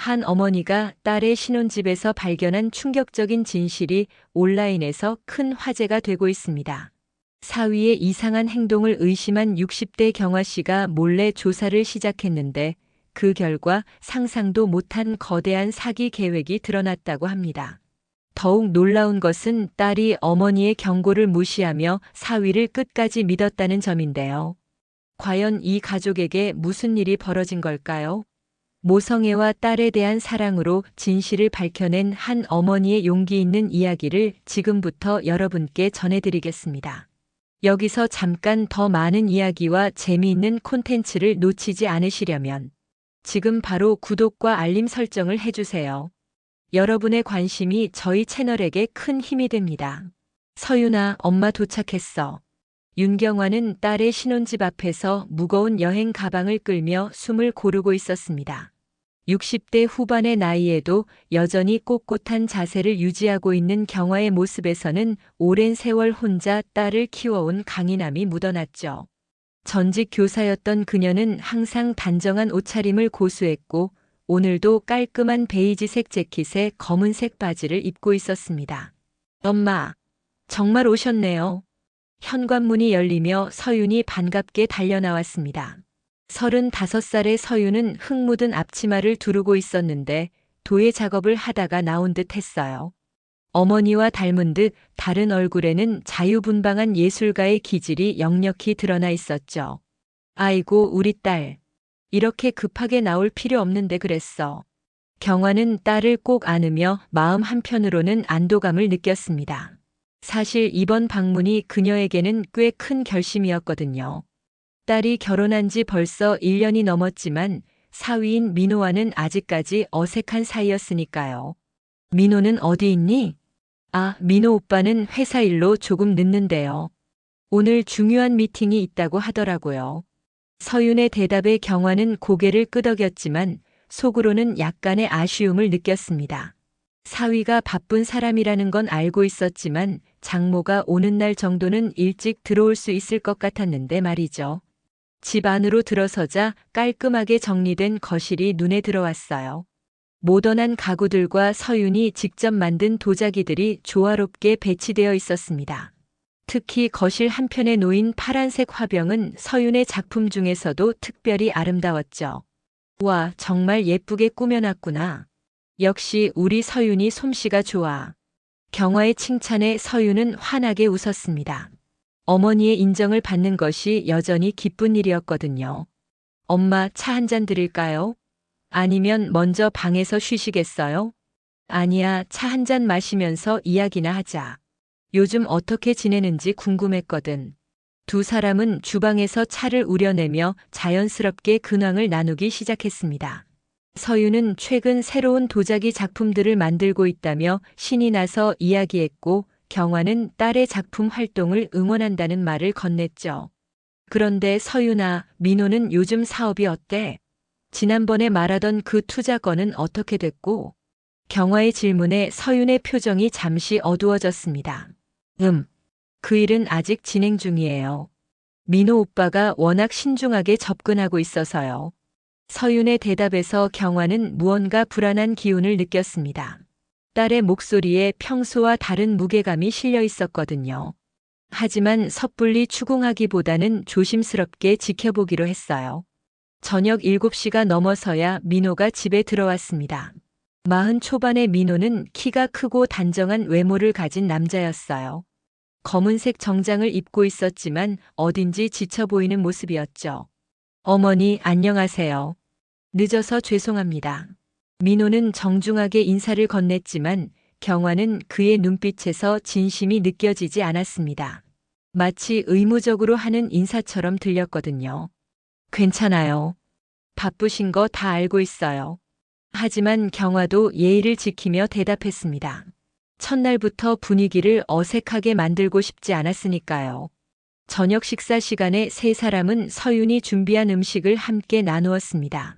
한 어머니가 딸의 신혼집에서 발견한 충격적인 진실이 온라인에서 큰 화제가 되고 있습니다. 사위의 이상한 행동을 의심한 60대 경화 씨가 몰래 조사를 시작했는데 그 결과 상상도 못한 거대한 사기 계획이 드러났다고 합니다. 더욱 놀라운 것은 딸이 어머니의 경고를 무시하며 사위를 끝까지 믿었다는 점인데요. 과연 이 가족에게 무슨 일이 벌어진 걸까요? 모성애와 딸에 대한 사랑으로 진실을 밝혀낸 한 어머니의 용기 있는 이야기를 지금부터 여러분께 전해드리겠습니다. 여기서 잠깐 더 많은 이야기와 재미있는 콘텐츠를 놓치지 않으시려면 지금 바로 구독과 알림 설정을 해주세요. 여러분의 관심이 저희 채널에게 큰 힘이 됩니다. 서윤아, 엄마 도착했어. 윤경화는 딸의 신혼집 앞에서 무거운 여행 가방을 끌며 숨을 고르고 있었습니다. 60대 후반의 나이에도 여전히 꼿꼿한 자세를 유지하고 있는 경화의 모습에서는 오랜 세월 혼자 딸을 키워온 강인함이 묻어났죠. 전직 교사였던 그녀는 항상 단정한 옷차림을 고수했고 오늘도 깔끔한 베이지색 재킷에 검은색 바지를 입고 있었습니다. 엄마, 정말 오셨네요. 현관문이 열리며 서윤이 반갑게 달려나왔습니다. 35살의 서윤은 흙 묻은 앞치마를 두르고 있었는데 도예 작업을 하다가 나온 듯 했어요. 어머니와 닮은 듯 다른 얼굴에는 자유분방한 예술가의 기질이 역력히 드러나 있었죠. 아이고, 우리 딸. 이렇게 급하게 나올 필요 없는데 그랬어. 경화는 딸을 꼭 안으며 마음 한편으로는 안도감을 느꼈습니다. 사실 이번 방문이 그녀에게는 꽤 큰 결심이었거든요. 딸이 결혼한 지 벌써 1년이 넘었지만 사위인 민호와는 아직까지 어색한 사이였으니까요. 민호는 어디 있니? 아, 민호 오빠는 회사 일로 조금 늦는데요. 오늘 중요한 미팅이 있다고 하더라고요. 서윤의 대답에 경화는 고개를 끄덕였지만 속으로는 약간의 아쉬움을 느꼈습니다. 사위가 바쁜 사람이라는 건 알고 있었지만 장모가 오는 날 정도는 일찍 들어올 수 있을 것 같았는데 말이죠. 집 안으로 들어서자 깔끔하게 정리된 거실이 눈에 들어왔어요. 모던한 가구들과 서윤이 직접 만든 도자기들이 조화롭게 배치되어 있었습니다. 특히 거실 한편에 놓인 파란색 화병은 서윤의 작품 중에서도 특별히 아름다웠죠. 와, 정말 예쁘게 꾸며놨구나. 역시 우리 서윤이 솜씨가 좋아. 경화의 칭찬에 서윤은 환하게 웃었습니다. 어머니의 인정을 받는 것이 여전히 기쁜 일이었거든요. 엄마, 차 한 잔 드릴까요? 아니면 먼저 방에서 쉬시겠어요? 아니야, 차 한 잔 마시면서 이야기나 하자. 요즘 어떻게 지내는지 궁금했거든. 두 사람은 주방에서 차를 우려내며 자연스럽게 근황을 나누기 시작했습니다. 서윤은 최근 새로운 도자기 작품들을 만들고 있다며 신이 나서 이야기했고 경화는 딸의 작품 활동을 응원한다는 말을 건넸죠. 그런데 서윤아, 민호는 요즘 사업이 어때? 지난번에 말하던 그 투자 건은 어떻게 됐고? 경화의 질문에 서윤의 표정이 잠시 어두워졌습니다. 그 일은 아직 진행 중이에요. 민호 오빠가 워낙 신중하게 접근하고 있어서요. 서윤의 대답에서 경화는 무언가 불안한 기운을 느꼈습니다. 딸의 목소리에 평소와 다른 무게감이 실려 있었거든요. 하지만 섣불리 추궁하기보다는 조심스럽게 지켜보기로 했어요. 저녁 7시가 넘어서야 민호가 집에 들어왔습니다. 40 초반의 민호는 키가 크고 단정한 외모를 가진 남자였어요. 검은색 정장을 입고 있었지만 어딘지 지쳐 보이는 모습이었죠. 어머니, 안녕하세요. 늦어서 죄송합니다. 민호는 정중하게 인사를 건넸지만 경화는 그의 눈빛에서 진심이 느껴지지 않았습니다. 마치 의무적으로 하는 인사처럼 들렸거든요. 괜찮아요. 바쁘신 거 다 알고 있어요. 하지만 경화도 예의를 지키며 대답했습니다. 첫날부터 분위기를 어색하게 만들고 싶지 않았으니까요. 저녁 식사 시간에 세 사람은 서윤이 준비한 음식을 함께 나누었습니다.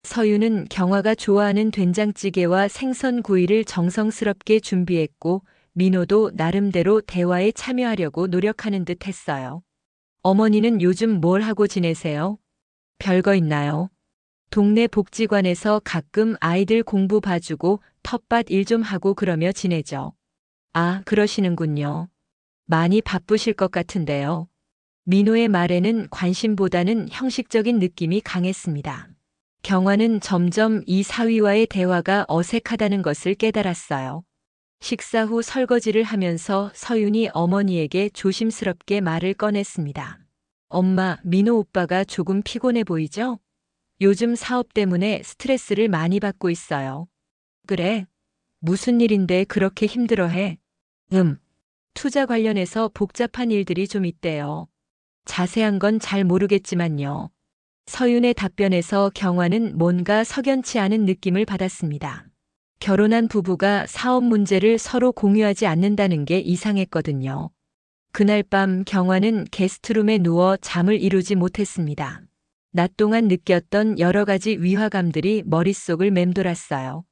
서윤은 경화가 좋아하는 된장찌개와 생선구이를 정성스럽게 준비했고 민호도 나름대로 대화에 참여하려고 노력하는 듯 했어요. 어머니는 요즘 뭘 하고 지내세요? 별거 있나요? 동네 복지관에서 가끔 아이들 공부 봐주고 텃밭 일 좀 하고 그러며 지내죠. 아, 그러시는군요. 많이 바쁘실 것 같은데요. 민호의 말에는 관심보다는 형식적인 느낌이 강했습니다. 경화는 점점 이 사위와의 대화가 어색하다는 것을 깨달았어요. 식사 후 설거지를 하면서 서윤이 어머니에게 조심스럽게 말을 꺼냈습니다. 엄마, 민호 오빠가 조금 피곤해 보이죠? 요즘 사업 때문에 스트레스를 많이 받고 있어요. 그래? 무슨 일인데 그렇게 힘들어해? 투자 관련해서 복잡한 일들이 좀 있대요. 자세한 건 잘 모르겠지만요. 서윤의 답변에서 경화는 뭔가 석연치 않은 느낌을 받았습니다. 결혼한 부부가 사업 문제를 서로 공유하지 않는다는 게 이상했거든요. 그날 밤 경화는 게스트룸에 누워 잠을 이루지 못했습니다. 낮 동안 느꼈던 여러 가지 위화감들이 머릿속을 맴돌았어요.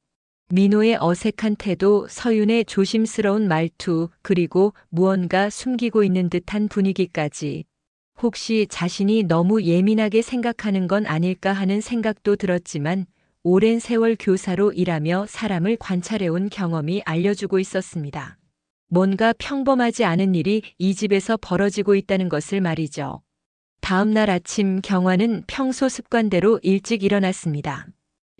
민호의 어색한 태도, 서윤의 조심스러운 말투, 그리고 무언가 숨기고 있는 듯한 분위기까지. 혹시 자신이 너무 예민하게 생각하는 건 아닐까 하는 생각도 들었지만 오랜 세월 교사로 일하며 사람을 관찰해온 경험이 알려주고 있었습니다. 뭔가 평범하지 않은 일이 이 집에서 벌어지고 있다는 것을 말이죠. 다음 날 아침 경화는 평소 습관대로 일찍 일어났습니다.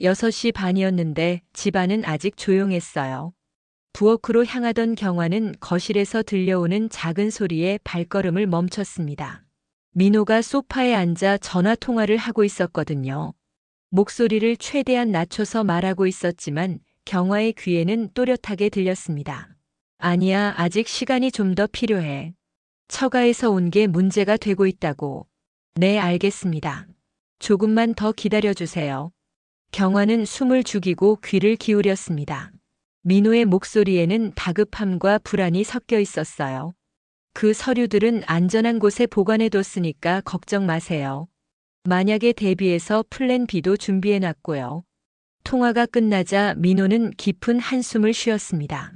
6시 반이었는데 집안은 아직 조용했어요. 부엌으로 향하던 경화는 거실에서 들려오는 작은 소리에 발걸음을 멈췄습니다. 민호가 소파에 앉아 전화 통화를 하고 있었거든요. 목소리를 최대한 낮춰서 말하고 있었지만 경화의 귀에는 또렷하게 들렸습니다. 아니야, 아직 시간이 좀 더 필요해. 처가에서 온 게 문제가 되고 있다고. 네, 알겠습니다. 조금만 더 기다려주세요. 경화는 숨을 죽이고 귀를 기울였습니다. 민호의 목소리에는 다급함과 불안이 섞여 있었어요. 그 서류들은 안전한 곳에 보관해뒀으니까 걱정 마세요. 만약에 대비해서 플랜 B도 준비해놨고요. 통화가 끝나자 민호는 깊은 한숨을 쉬었습니다.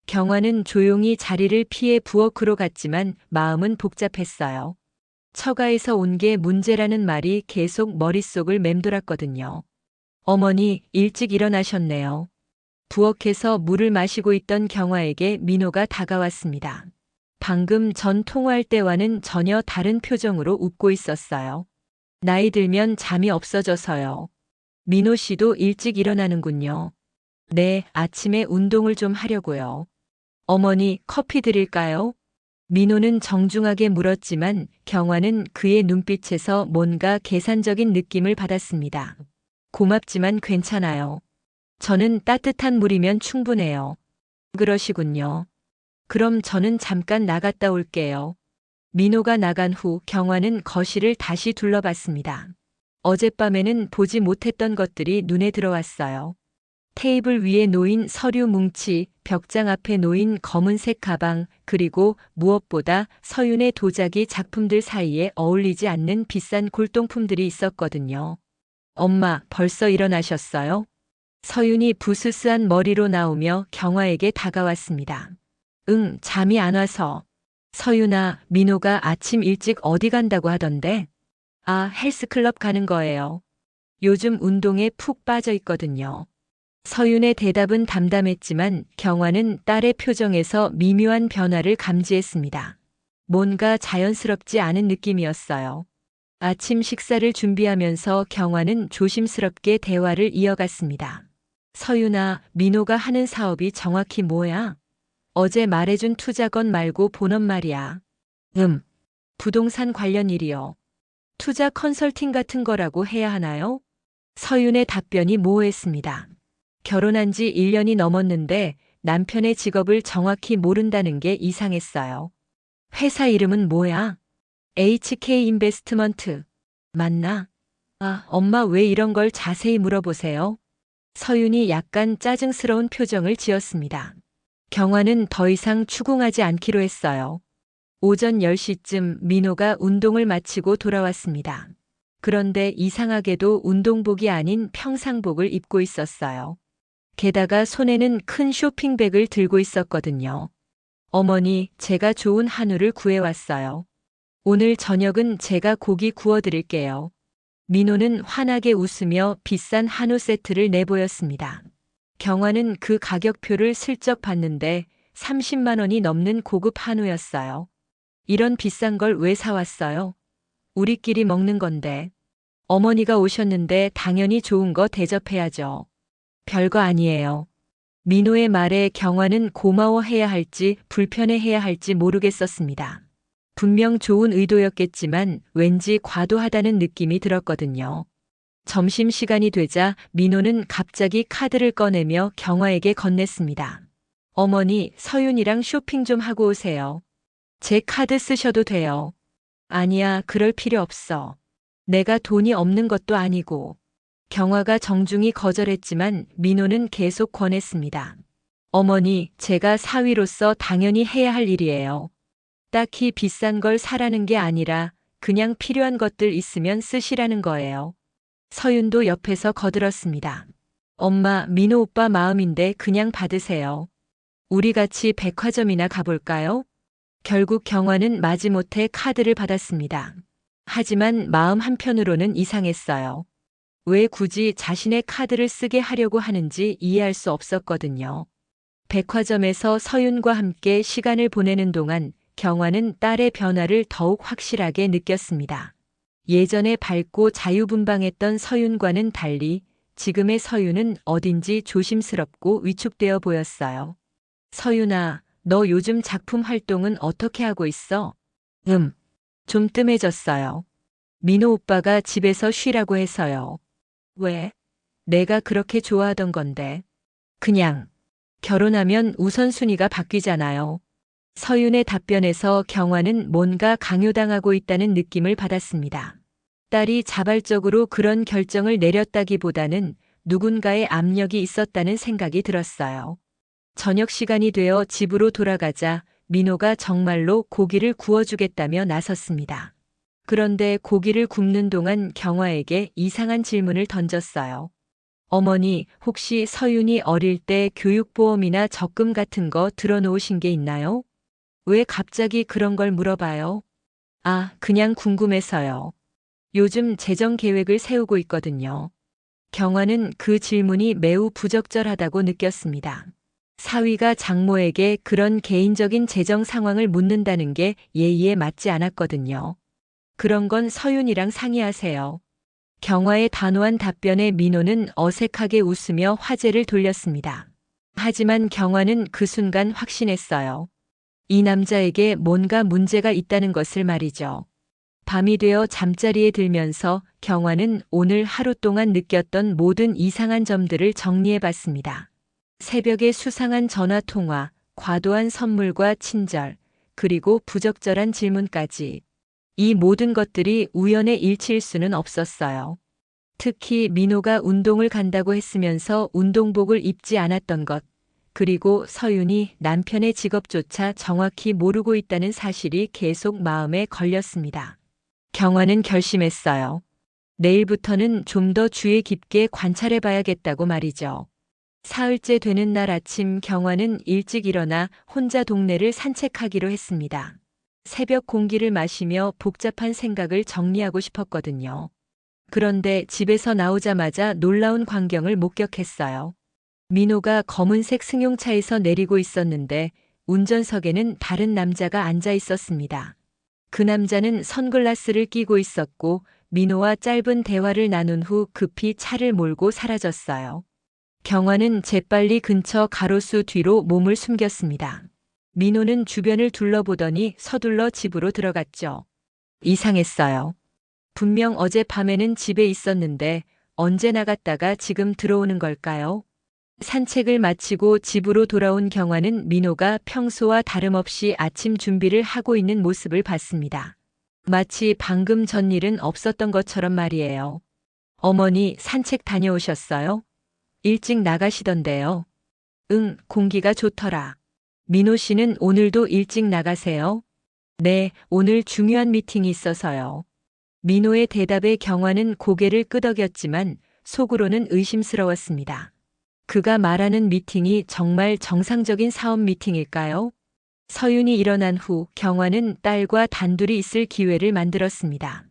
경화는 조용히 자리를 피해 부엌으로 갔지만 마음은 복잡했어요. 처가에서 온 게 문제라는 말이 계속 머릿속을 맴돌았거든요. 어머니, 일찍 일어나셨네요. 부엌에서 물을 마시고 있던 경화에게 민호가 다가왔습니다. 방금 전 통화할 때와는 전혀 다른 표정으로 웃고 있었어요. 나이 들면 잠이 없어져서요. 민호 씨도 일찍 일어나는군요. 네, 아침에 운동을 좀 하려고요. 어머니, 커피 드릴까요? 민호는 정중하게 물었지만 경화는 그의 눈빛에서 뭔가 계산적인 느낌을 받았습니다. 고맙지만 괜찮아요. 저는 따뜻한 물이면 충분해요. 그러시군요. 그럼 저는 잠깐 나갔다 올게요. 민호가 나간 후 경화는 거실을 다시 둘러봤습니다. 어젯밤에는 보지 못했던 것들이 눈에 들어왔어요. 테이블 위에 놓인 서류 뭉치, 벽장 앞에 놓인 검은색 가방, 그리고 무엇보다 서윤의 도자기 작품들 사이에 어울리지 않는 비싼 골동품들이 있었거든요. 엄마, 벌써 일어나셨어요? 서윤이 부스스한 머리로 나오며 경화에게 다가왔습니다. 응, 잠이 안 와서. 서윤아, 민호가 아침 일찍 어디 간다고 하던데? 아, 헬스클럽 가는 거예요. 요즘 운동에 푹 빠져 있거든요. 서윤의 대답은 담담했지만 경화는 딸의 표정에서 미묘한 변화를 감지했습니다. 뭔가 자연스럽지 않은 느낌이었어요. 아침 식사를 준비하면서 경화는 조심스럽게 대화를 이어갔습니다. 서윤아, 민호가 하는 사업이 정확히 뭐야? 어제 말해준 투자건 말고 본업 말이야. 부동산 관련 일이요. 투자 컨설팅 같은 거라고 해야 하나요? 서윤의 답변이 모호했습니다. 결혼한 지 1년이 넘었는데 남편의 직업을 정확히 모른다는 게 이상했어요. 회사 이름은 뭐야? HK 인베스트먼트. 맞나? 아, 엄마 왜 이런 걸 자세히 물어보세요? 서윤이 약간 짜증스러운 표정을 지었습니다. 경화는 더 이상 추궁하지 않기로 했어요. 오전 10시쯤 민호가 운동을 마치고 돌아왔습니다. 그런데 이상하게도 운동복이 아닌 평상복을 입고 있었어요. 게다가 손에는 큰 쇼핑백을 들고 있었거든요. 어머니, 제가 좋은 한우를 구해왔어요. 오늘 저녁은 제가 고기 구워드릴게요. 민호는 환하게 웃으며 비싼 한우 세트를 내보였습니다. 경화는 그 가격표를 슬쩍 봤는데 30만 원이 넘는 고급 한우였어요. 이런 비싼 걸 왜 사왔어요? 우리끼리 먹는 건데. 어머니가 오셨는데 당연히 좋은 거 대접해야죠. 별거 아니에요. 민호의 말에 경화는 고마워해야 할지 불편해해야 할지 모르겠었습니다. 분명 좋은 의도였겠지만 왠지 과도하다는 느낌이 들었거든요. 점심시간이 되자 민호는 갑자기 카드를 꺼내며 경화에게 건넸습니다. 어머니, 서윤이랑 쇼핑 좀 하고 오세요. 제 카드 쓰셔도 돼요. 아니야, 그럴 필요 없어. 내가 돈이 없는 것도 아니고. 경화가 정중히 거절했지만 민호는 계속 권했습니다. 어머니, 제가 사위로서 당연히 해야 할 일이에요. 딱히 비싼 걸 사라는 게 아니라 그냥 필요한 것들 있으면 쓰시라는 거예요. 서윤도 옆에서 거들었습니다. 엄마, 민호 오빠 마음인데 그냥 받으세요. 우리 같이 백화점이나 가볼까요? 결국 경화는 마지못해 카드를 받았습니다. 하지만 마음 한편으로는 이상했어요. 왜 굳이 자신의 카드를 쓰게 하려고 하는지 이해할 수 없었거든요. 백화점에서 서윤과 함께 시간을 보내는 동안 경화는 딸의 변화를 더욱 확실하게 느꼈습니다. 예전에 밝고 자유분방했던 서윤과는 달리 지금의 서윤은 어딘지 조심스럽고 위축되어 보였어요. 서윤아, 너 요즘 작품 활동은 어떻게 하고 있어? 좀 뜸해졌어요. 민호 오빠가 집에서 쉬라고 해서요. 왜? 내가 그렇게 좋아하던 건데. 그냥 결혼하면 우선순위가 바뀌잖아요. 서윤의 답변에서 경화는 뭔가 강요당하고 있다는 느낌을 받았습니다. 딸이 자발적으로 그런 결정을 내렸다기보다는 누군가의 압력이 있었다는 생각이 들었어요. 저녁 시간이 되어 집으로 돌아가자 민호가 정말로 고기를 구워주겠다며 나섰습니다. 그런데 고기를 굽는 동안 경화에게 이상한 질문을 던졌어요. 어머니, 혹시 서윤이 어릴 때 교육보험이나 적금 같은 거 들어놓으신 게 있나요? 왜 갑자기 그런 걸 물어봐요? 아, 그냥 궁금해서요. 요즘 재정 계획을 세우고 있거든요. 경화는 그 질문이 매우 부적절하다고 느꼈습니다. 사위가 장모에게 그런 개인적인 재정 상황을 묻는다는 게 예의에 맞지 않았거든요. 그런 건 서윤이랑 상의하세요. 경화의 단호한 답변에 민호는 어색하게 웃으며 화제를 돌렸습니다. 하지만 경화는 그 순간 확신했어요. 이 남자에게 뭔가 문제가 있다는 것을 말이죠. 밤이 되어 잠자리에 들면서 경화는 오늘 하루 동안 느꼈던 모든 이상한 점들을 정리해 봤습니다. 새벽에 수상한 전화 통화, 과도한 선물과 친절, 그리고 부적절한 질문까지. 이 모든 것들이 우연의 일치일 수는 없었어요. 특히 민호가 운동을 간다고 했으면서 운동복을 입지 않았던 것, 그리고 서윤이 남편의 직업조차 정확히 모르고 있다는 사실이 계속 마음에 걸렸습니다. 경화는 결심했어요. 내일부터는 좀 더 주의 깊게 관찰해 봐야겠다고 말이죠. 사흘째 되는 날 아침 경화는 일찍 일어나 혼자 동네를 산책하기로 했습니다. 새벽 공기를 마시며 복잡한 생각을 정리하고 싶었거든요. 그런데 집에서 나오자마자 놀라운 광경을 목격했어요. 민호가 검은색 승용차에서 내리고 있었는데 운전석에는 다른 남자가 앉아 있었습니다. 그 남자는 선글라스를 끼고 있었고 민호와 짧은 대화를 나눈 후 급히 차를 몰고 사라졌어요. 경화는 재빨리 근처 가로수 뒤로 몸을 숨겼습니다. 민호는 주변을 둘러보더니 서둘러 집으로 들어갔죠. 이상했어요. 분명 어젯밤에는 집에 있었는데 언제 나갔다가 지금 들어오는 걸까요? 산책을 마치고 집으로 돌아온 경화는 민호가 평소와 다름없이 아침 준비를 하고 있는 모습을 봤습니다. 마치 방금 전 일은 없었던 것처럼 말이에요. 어머니, 산책 다녀오셨어요? 일찍 나가시던데요. 응, 공기가 좋더라. 민호 씨는 오늘도 일찍 나가세요? 네, 오늘 중요한 미팅이 있어서요. 민호의 대답에 경화는 고개를 끄덕였지만 속으로는 의심스러웠습니다. 그가 말하는 미팅이 정말 정상적인 사업 미팅일까요? 서윤이 일어난 후 경화는 딸과 단둘이 있을 기회를 만들었습니다.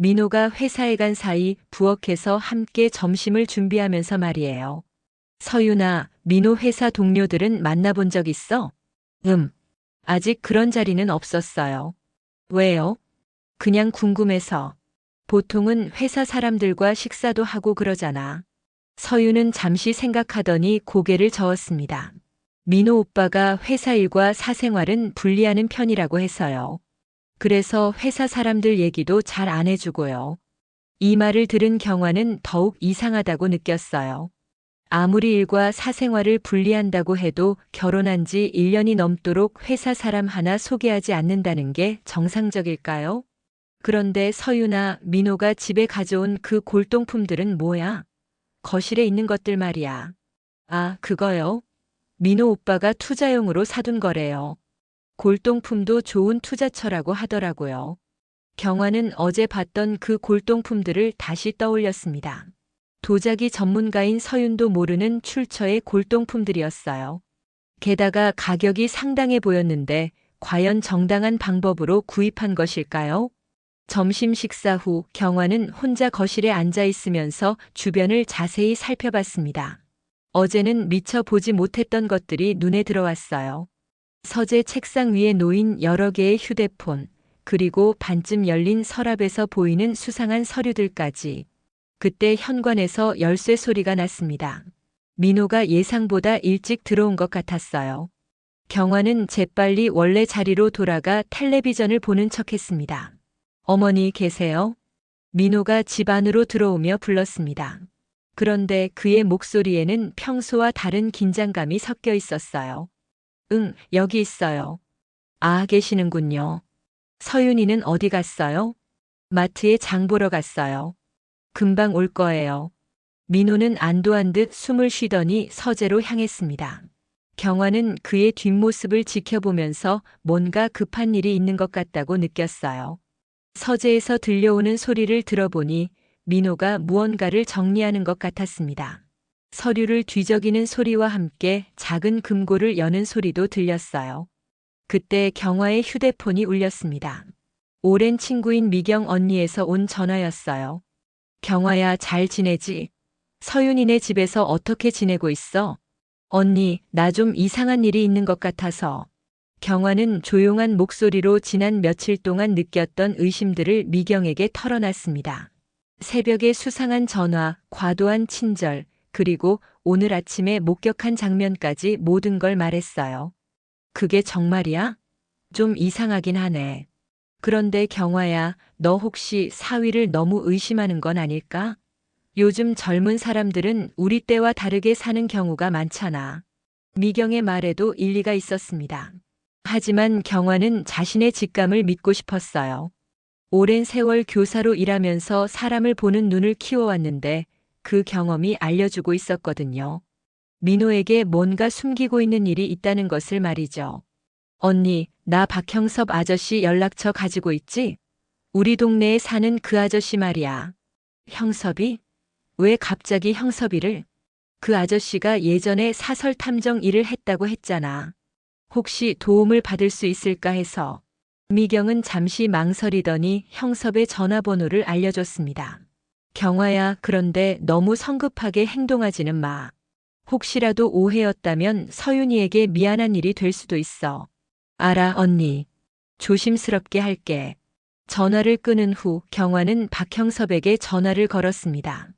민호가 회사에 간 사이 부엌에서 함께 점심을 준비하면서 말이에요. 서윤아, 민호 회사 동료들은 만나본 적 있어? 아직 그런 자리는 없었어요. 왜요? 그냥 궁금해서. 보통은 회사 사람들과 식사도 하고 그러잖아. 서윤은 잠시 생각하더니 고개를 저었습니다. 민호 오빠가 회사 일과 사생활은 분리하는 편이라고 해서요. 그래서 회사 사람들 얘기도 잘 안 해주고요. 이 말을 들은 경화는 더욱 이상하다고 느꼈어요. 아무리 일과 사생활을 분리한다고 해도 결혼한 지 1년이 넘도록 회사 사람 하나 소개하지 않는다는 게 정상적일까요? 그런데 서윤아, 민호가 집에 가져온 그 골동품들은 뭐야? 거실에 있는 것들 말이야. 아, 그거요? 민호 오빠가 투자용으로 사둔 거래요. 골동품도 좋은 투자처라고 하더라고요. 경화는 어제 봤던 그 골동품들을 다시 떠올렸습니다. 도자기 전문가인 서윤도 모르는 출처의 골동품들이었어요. 게다가 가격이 상당해 보였는데 과연 정당한 방법으로 구입한 것일까요? 점심 식사 후 경화는 혼자 거실에 앉아 있으면서 주변을 자세히 살펴봤습니다. 어제는 미처 보지 못했던 것들이 눈에 들어왔어요. 서재 책상 위에 놓인 여러 개의 휴대폰, 그리고 반쯤 열린 서랍에서 보이는 수상한 서류들까지. 그때 현관에서 열쇠 소리가 났습니다. 민호가 예상보다 일찍 들어온 것 같았어요. 경화는 재빨리 원래 자리로 돌아가 텔레비전을 보는 척했습니다. 어머니 계세요? 민호가 집 안으로 들어오며 불렀습니다. 그런데 그의 목소리에는 평소와 다른 긴장감이 섞여 있었어요. 응, 여기 있어요. 아, 계시는군요. 서윤이는 어디 갔어요? 마트에 장 보러 갔어요. 금방 올 거예요. 민호는 안도한 듯 숨을 쉬더니 서재로 향했습니다. 경화는 그의 뒷모습을 지켜보면서 뭔가 급한 일이 있는 것 같다고 느꼈어요. 서재에서 들려오는 소리를 들어보니 민호가 무언가를 정리하는 것 같았습니다. 서류를 뒤적이는 소리와 함께 작은 금고를 여는 소리도 들렸어요. 그때 경화의 휴대폰이 울렸습니다. 오랜 친구인 미경 언니에서 온 전화였어요. 경화야, 잘 지내지? 서윤이네 집에서 어떻게 지내고 있어? 언니, 나 좀 이상한 일이 있는 것 같아서. 경화는 조용한 목소리로 지난 며칠 동안 느꼈던 의심들을 미경에게 털어놨습니다. 새벽에 수상한 전화, 과도한 친절, 그리고 오늘 아침에 목격한 장면까지 모든 걸 말했어요. 그게 정말이야? 좀 이상하긴 하네. 그런데 경화야, 너 혹시 사위를 너무 의심하는 건 아닐까? 요즘 젊은 사람들은 우리 때와 다르게 사는 경우가 많잖아. 미경의 말에도 일리가 있었습니다. 하지만 경화는 자신의 직감을 믿고 싶었어요. 오랜 세월 교사로 일하면서 사람을 보는 눈을 키워왔는데 그 경험이 알려주고 있었거든요. 민호에게 뭔가 숨기고 있는 일이 있다는 것을 말이죠. 언니, 나 박형섭 아저씨 연락처 가지고 있지? 우리 동네에 사는 그 아저씨 말이야. 형섭이? 왜 갑자기 형섭이를? 그 아저씨가 예전에 사설 탐정 일을 했다고 했잖아. 혹시 도움을 받을 수 있을까 해서. 미경은 잠시 망설이더니 형섭의 전화번호를 알려줬습니다. 경화야, 그런데 너무 성급하게 행동하지는 마. 혹시라도 오해였다면 서윤이에게 미안한 일이 될 수도 있어. 알아, 언니. 조심스럽게 할게. 전화를 끊은 후 경화는 박형섭에게 전화를 걸었습니다.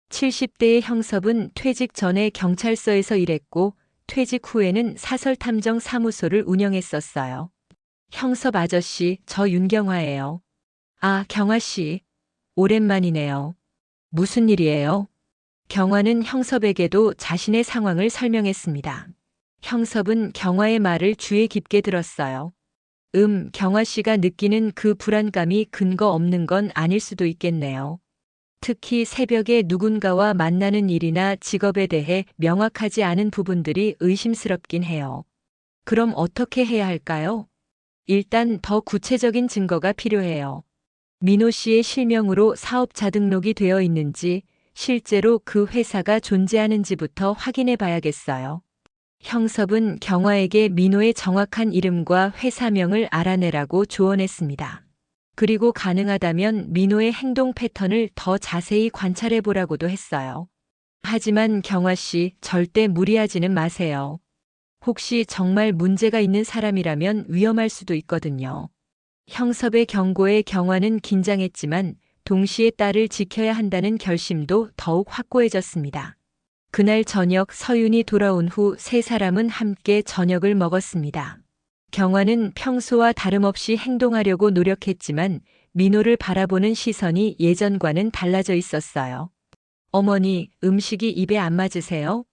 70대의 형섭은 퇴직 전에 경찰서에서 일했고 퇴직 후에는 사설탐정 사무소를 운영했었어요. 형섭 아저씨, 저 윤경화예요. 아, 경화 씨. 오랜만이네요. 무슨 일이에요? 경화는 형섭에게도 자신의 상황을 설명했습니다. 형섭은 경화의 말을 주의 깊게 들었어요. 경화 씨가 느끼는 그 불안감이 근거 없는 건 아닐 수도 있겠네요. 특히 새벽에 누군가와 만나는 일이나 직업에 대해 명확하지 않은 부분들이 의심스럽긴 해요. 그럼 어떻게 해야 할까요? 일단 더 구체적인 증거가 필요해요. 민호 씨의 실명으로 사업자 등록이 되어 있는지, 실제로 그 회사가 존재하는지부터 확인해 봐야겠어요. 형섭은 경화에게 민호의 정확한 이름과 회사명을 알아내라고 조언했습니다. 그리고 가능하다면 민호의 행동 패턴을 더 자세히 관찰해 보라고도 했어요. 하지만 경화 씨, 절대 무리하지는 마세요. 혹시 정말 문제가 있는 사람이라면 위험할 수도 있거든요. 형섭의 경고에 경화는 긴장했지만 동시에 딸을 지켜야 한다는 결심도 더욱 확고해졌습니다. 그날 저녁 서윤이 돌아온 후 세 사람은 함께 저녁을 먹었습니다. 경화는 평소와 다름없이 행동하려고 노력했지만 민호를 바라보는 시선이 예전과는 달라져 있었어요. 어머니, 음식이 입에 안 맞으세요?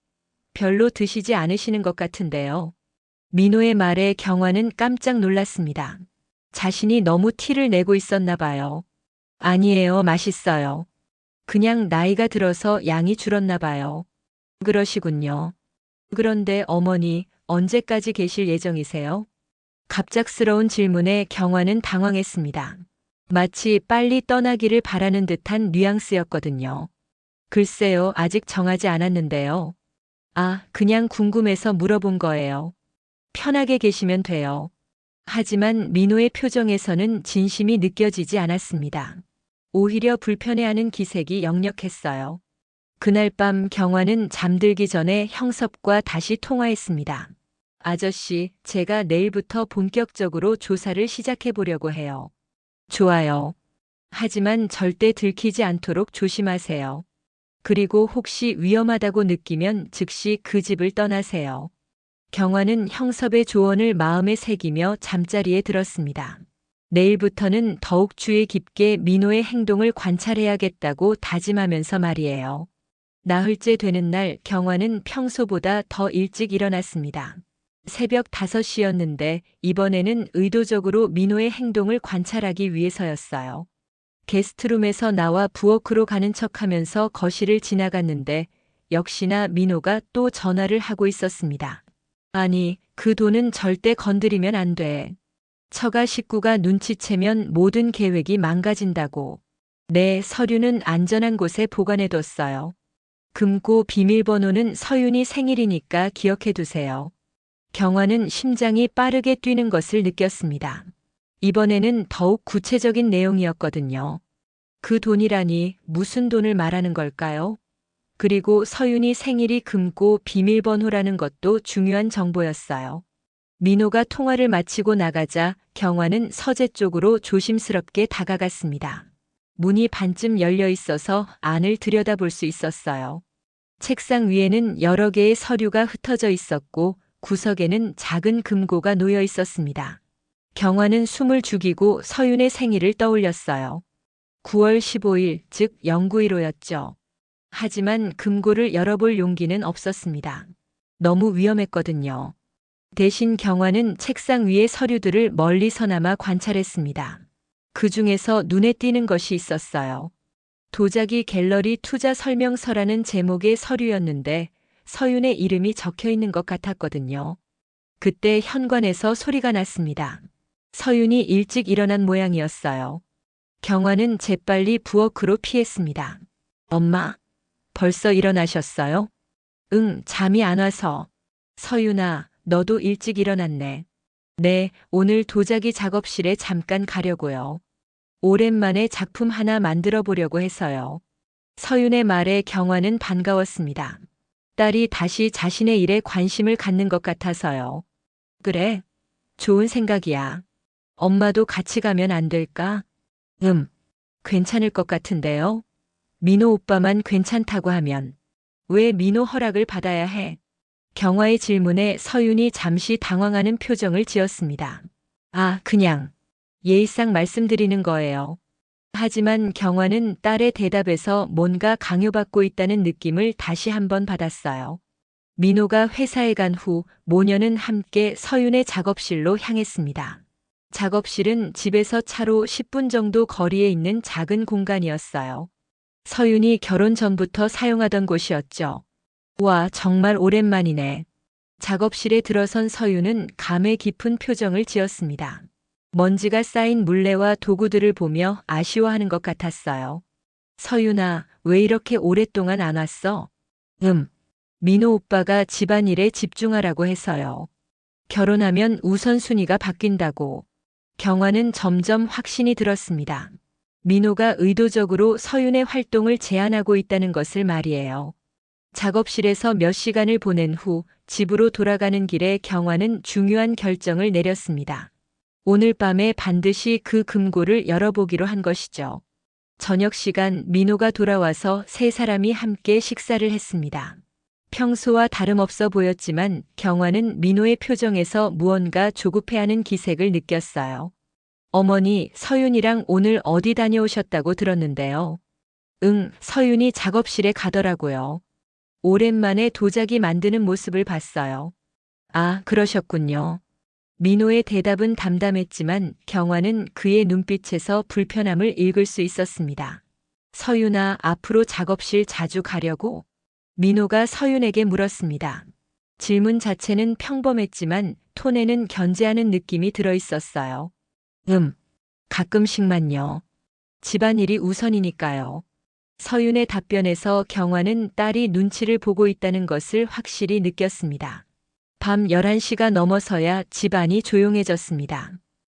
별로 드시지 않으시는 것 같은데요. 민호의 말에 경화는 깜짝 놀랐습니다. 자신이 너무 티를 내고 있었나 봐요. 아니에요, 맛있어요. 그냥 나이가 들어서 양이 줄었나 봐요. 그러시군요. 그런데 어머니, 언제까지 계실 예정이세요? 갑작스러운 질문에 경화는 당황했습니다. 마치 빨리 떠나기를 바라는 듯한 뉘앙스였거든요. 글쎄요, 아직 정하지 않았는데요. 아, 그냥 궁금해서 물어본 거예요. 편하게 계시면 돼요. 하지만 민호의 표정에서는 진심이 느껴지지 않았습니다. 오히려 불편해하는 기색이 역력했어요. 그날 밤 경화는 잠들기 전에 형섭과 다시 통화했습니다. 아저씨, 제가 내일부터 본격적으로 조사를 시작해 보려고 해요. 좋아요. 하지만 절대 들키지 않도록 조심하세요. 그리고 혹시 위험하다고 느끼면 즉시 그 집을 떠나세요. 경화는 형섭의 조언을 마음에 새기며 잠자리에 들었습니다. 내일부터는 더욱 주의 깊게 민호의 행동을 관찰해야겠다고 다짐하면서 말이에요. 나흘째 되는 날 경화는 평소보다 더 일찍 일어났습니다. 새벽 5시였는데 이번에는 의도적으로 민호의 행동을 관찰하기 위해서였어요. 게스트룸에서 나와 부엌으로 가는 척하면서 거실을 지나갔는데 역시나 민호가 또 전화를 하고 있었습니다. 아니, 그 돈은 절대 건드리면 안 돼. 처가 식구가 눈치채면 모든 계획이 망가진다고. 내 서류는 안전한 곳에 보관해뒀어요. 금고 비밀번호는 서윤이 생일이니까 기억해 두세요. 경화는 심장이 빠르게 뛰는 것을 느꼈습니다. 이번에는 더욱 구체적인 내용이었거든요. 그 돈이라니 무슨 돈을 말하는 걸까요? 그리고 서윤이 생일이 금고 비밀번호라는 것도 중요한 정보였어요. 민호가 통화를 마치고 나가자 경화는 서재 쪽으로 조심스럽게 다가갔습니다. 문이 반쯤 열려 있어서 안을 들여다볼 수 있었어요. 책상 위에는 여러 개의 서류가 흩어져 있었고 구석에는 작은 금고가 놓여 있었습니다. 경화는 숨을 죽이고 서윤의 생일을 떠올렸어요. 9월 15일, 즉 영구일호였죠. 하지만 금고를 열어볼 용기는 없었습니다. 너무 위험했거든요. 대신 경화는 책상 위의 서류들을 멀리서나마 관찰했습니다. 그 중에서 눈에 띄는 것이 있었어요. 도자기 갤러리 투자 설명서라는 제목의 서류였는데 서윤의 이름이 적혀 있는 것 같았거든요. 그때 현관에서 소리가 났습니다. 서윤이 일찍 일어난 모양이었어요. 경화는 재빨리 부엌으로 피했습니다. 엄마, 벌써 일어나셨어요? 응, 잠이 안 와서. 서윤아, 너도 일찍 일어났네. 네, 오늘 도자기 작업실에 잠깐 가려고요. 오랜만에 작품 하나 만들어 보려고 해서요. 서윤의 말에 경화는 반가웠습니다. 딸이 다시 자신의 일에 관심을 갖는 것 같아서요. 그래, 좋은 생각이야. 엄마도 같이 가면 안 될까? 괜찮을 것 같은데요. 민호 오빠만 괜찮다고 하면. 왜 민호 허락을 받아야 해? 경화의 질문에 서윤이 잠시 당황하는 표정을 지었습니다. 아, 그냥 예의상 말씀드리는 거예요. 하지만 경화는 딸의 대답에서 뭔가 강요받고 있다는 느낌을 다시 한번 받았어요. 민호가 회사에 간 후 모녀는 함께 서윤의 작업실로 향했습니다. 작업실은 집에서 차로 10분 정도 거리에 있는 작은 공간이었어요. 서윤이 결혼 전부터 사용하던 곳이었죠. 와, 정말 오랜만이네. 작업실에 들어선 서윤은 감회 깊은 표정을 지었습니다. 먼지가 쌓인 물레와 도구들을 보며 아쉬워하는 것 같았어요. 서윤아, 왜 이렇게 오랫동안 안 왔어? 민호 오빠가 집안일에 집중하라고 해서요. 결혼하면 우선순위가 바뀐다고. 경화는 점점 확신이 들었습니다. 민호가 의도적으로 서윤의 활동을 제한하고 있다는 것을 말이에요. 작업실에서 몇 시간을 보낸 후 집으로 돌아가는 길에 경화는 중요한 결정을 내렸습니다. 오늘 밤에 반드시 그 금고를 열어보기로 한 것이죠. 저녁 시간 민호가 돌아와서 세 사람이 함께 식사를 했습니다. 평소와 다름없어 보였지만 경화는 민호의 표정에서 무언가 조급해하는 기색을 느꼈어요. 어머니, 서윤이랑 오늘 어디 다녀오셨다고 들었는데요. 응, 서윤이 작업실에 가더라고요. 오랜만에 도자기 만드는 모습을 봤어요. 아, 그러셨군요. 민호의 대답은 담담했지만 경화는 그의 눈빛에서 불편함을 읽을 수 있었습니다. 서윤아, 앞으로 작업실 자주 가려고? 민호가 서윤에게 물었습니다. 질문 자체는 평범했지만 톤에는 견제하는 느낌이 들어 있었어요. 가끔씩만요. 집안일이 우선이니까요. 서윤의 답변에서 경화는 딸이 눈치를 보고 있다는 것을 확실히 느꼈습니다. 밤 11시가 넘어서야 집안이 조용해졌습니다.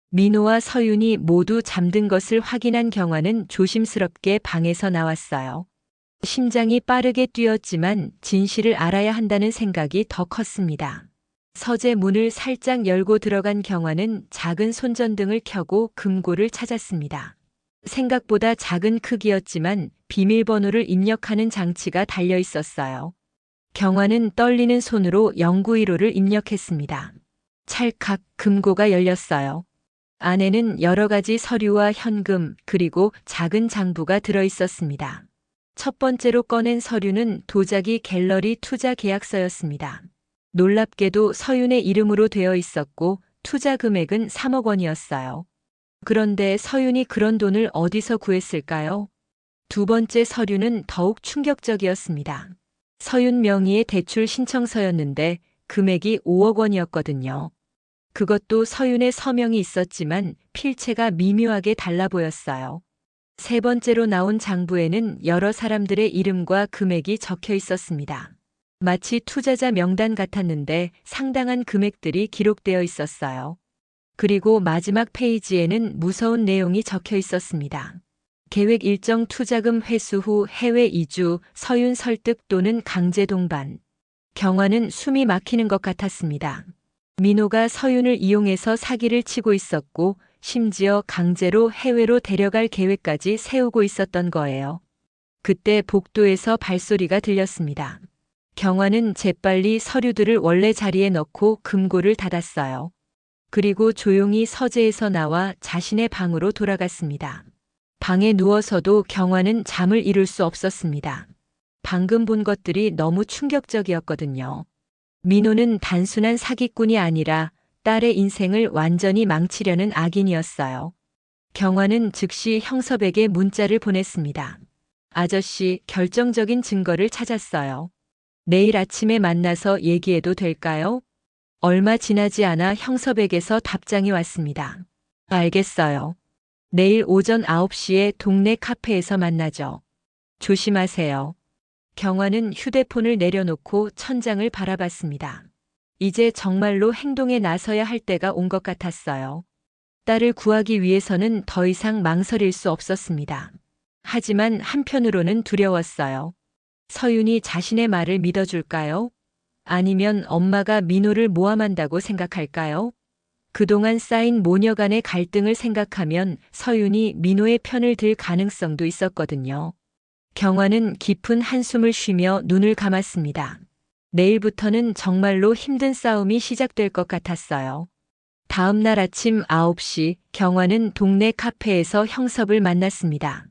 민호와 서윤이 모두 잠든 것을 확인한 경화는 조심스럽게 방에서 나왔어요. 심장이 빠르게 뛰었지만 진실을 알아야 한다는 생각이 더 컸습니다. 서재 문을 살짝 열고 들어간 경화는 작은 손전등을 켜고 금고를 찾았습니다. 생각보다 작은 크기였지만 비밀번호를 입력하는 장치가 달려 있었어요. 경화는 떨리는 손으로 0915를 입력했습니다. 찰칵 금고가 열렸어요. 안에는 여러 가지 서류와 현금 그리고 작은 장부가 들어 있었습니다. 첫 번째로 꺼낸 서류는 도자기 갤러리 투자 계약서였습니다. 놀랍게도 서윤의 이름으로 되어 있었고 투자 금액은 3억 원이었어요. 그런데 서윤이 그런 돈을 어디서 구했을까요? 두 번째 서류는 더욱 충격적이었습니다. 서윤 명의의 대출 신청서였는데 금액이 5억 원이었거든요. 그것도 서윤의 서명이 있었지만 필체가 미묘하게 달라 보였어요. 세 번째로 나온 장부에는 여러 사람들의 이름과 금액이 적혀 있었습니다. 마치 투자자 명단 같았는데 상당한 금액들이 기록되어 있었어요. 그리고 마지막 페이지에는 무서운 내용이 적혀 있었습니다. 계획 일정 투자금 회수 후 해외 이주, 서윤 설득 또는 강제 동반. 경화는 숨이 막히는 것 같았습니다. 민호가 서윤을 이용해서 사기를 치고 있었고 심지어 강제로 해외로 데려갈 계획까지 세우고 있었던 거예요. 그때 복도에서 발소리가 들렸습니다. 경화는 재빨리 서류들을 원래 자리에 넣고 금고를 닫았어요. 그리고 조용히 서재에서 나와 자신의 방으로 돌아갔습니다. 방에 누워서도 경화는 잠을 이룰 수 없었습니다. 방금 본 것들이 너무 충격적이었거든요. 민호는 단순한 사기꾼이 아니라 딸의 인생을 완전히 망치려는 악인이었어요. 경화는 즉시 형섭에게 문자를 보냈습니다. 아저씨, 결정적인 증거를 찾았어요. 내일 아침에 만나서 얘기해도 될까요? 얼마 지나지 않아 형섭에게서 답장이 왔습니다. 알겠어요. 내일 오전 9시에 동네 카페에서 만나죠. 조심하세요. 경화는 휴대폰을 내려놓고 천장을 바라봤습니다. 이제 정말로 행동에 나서야 할 때가 온 것 같았어요. 딸을 구하기 위해서는 더 이상 망설일 수 없었습니다. 하지만 한편으로는 두려웠어요. 서윤이 자신의 말을 믿어줄까요? 아니면 엄마가 민호를 모함한다고 생각할까요? 그동안 쌓인 모녀 간의 갈등을 생각하면 서윤이 민호의 편을 들 가능성도 있었거든요. 경화는 깊은 한숨을 쉬며 눈을 감았습니다. 내일부터는 정말로 힘든 싸움이 시작될 것 같았어요. 다음 날 아침 9시 경화는 동네 카페에서 형섭을 만났습니다.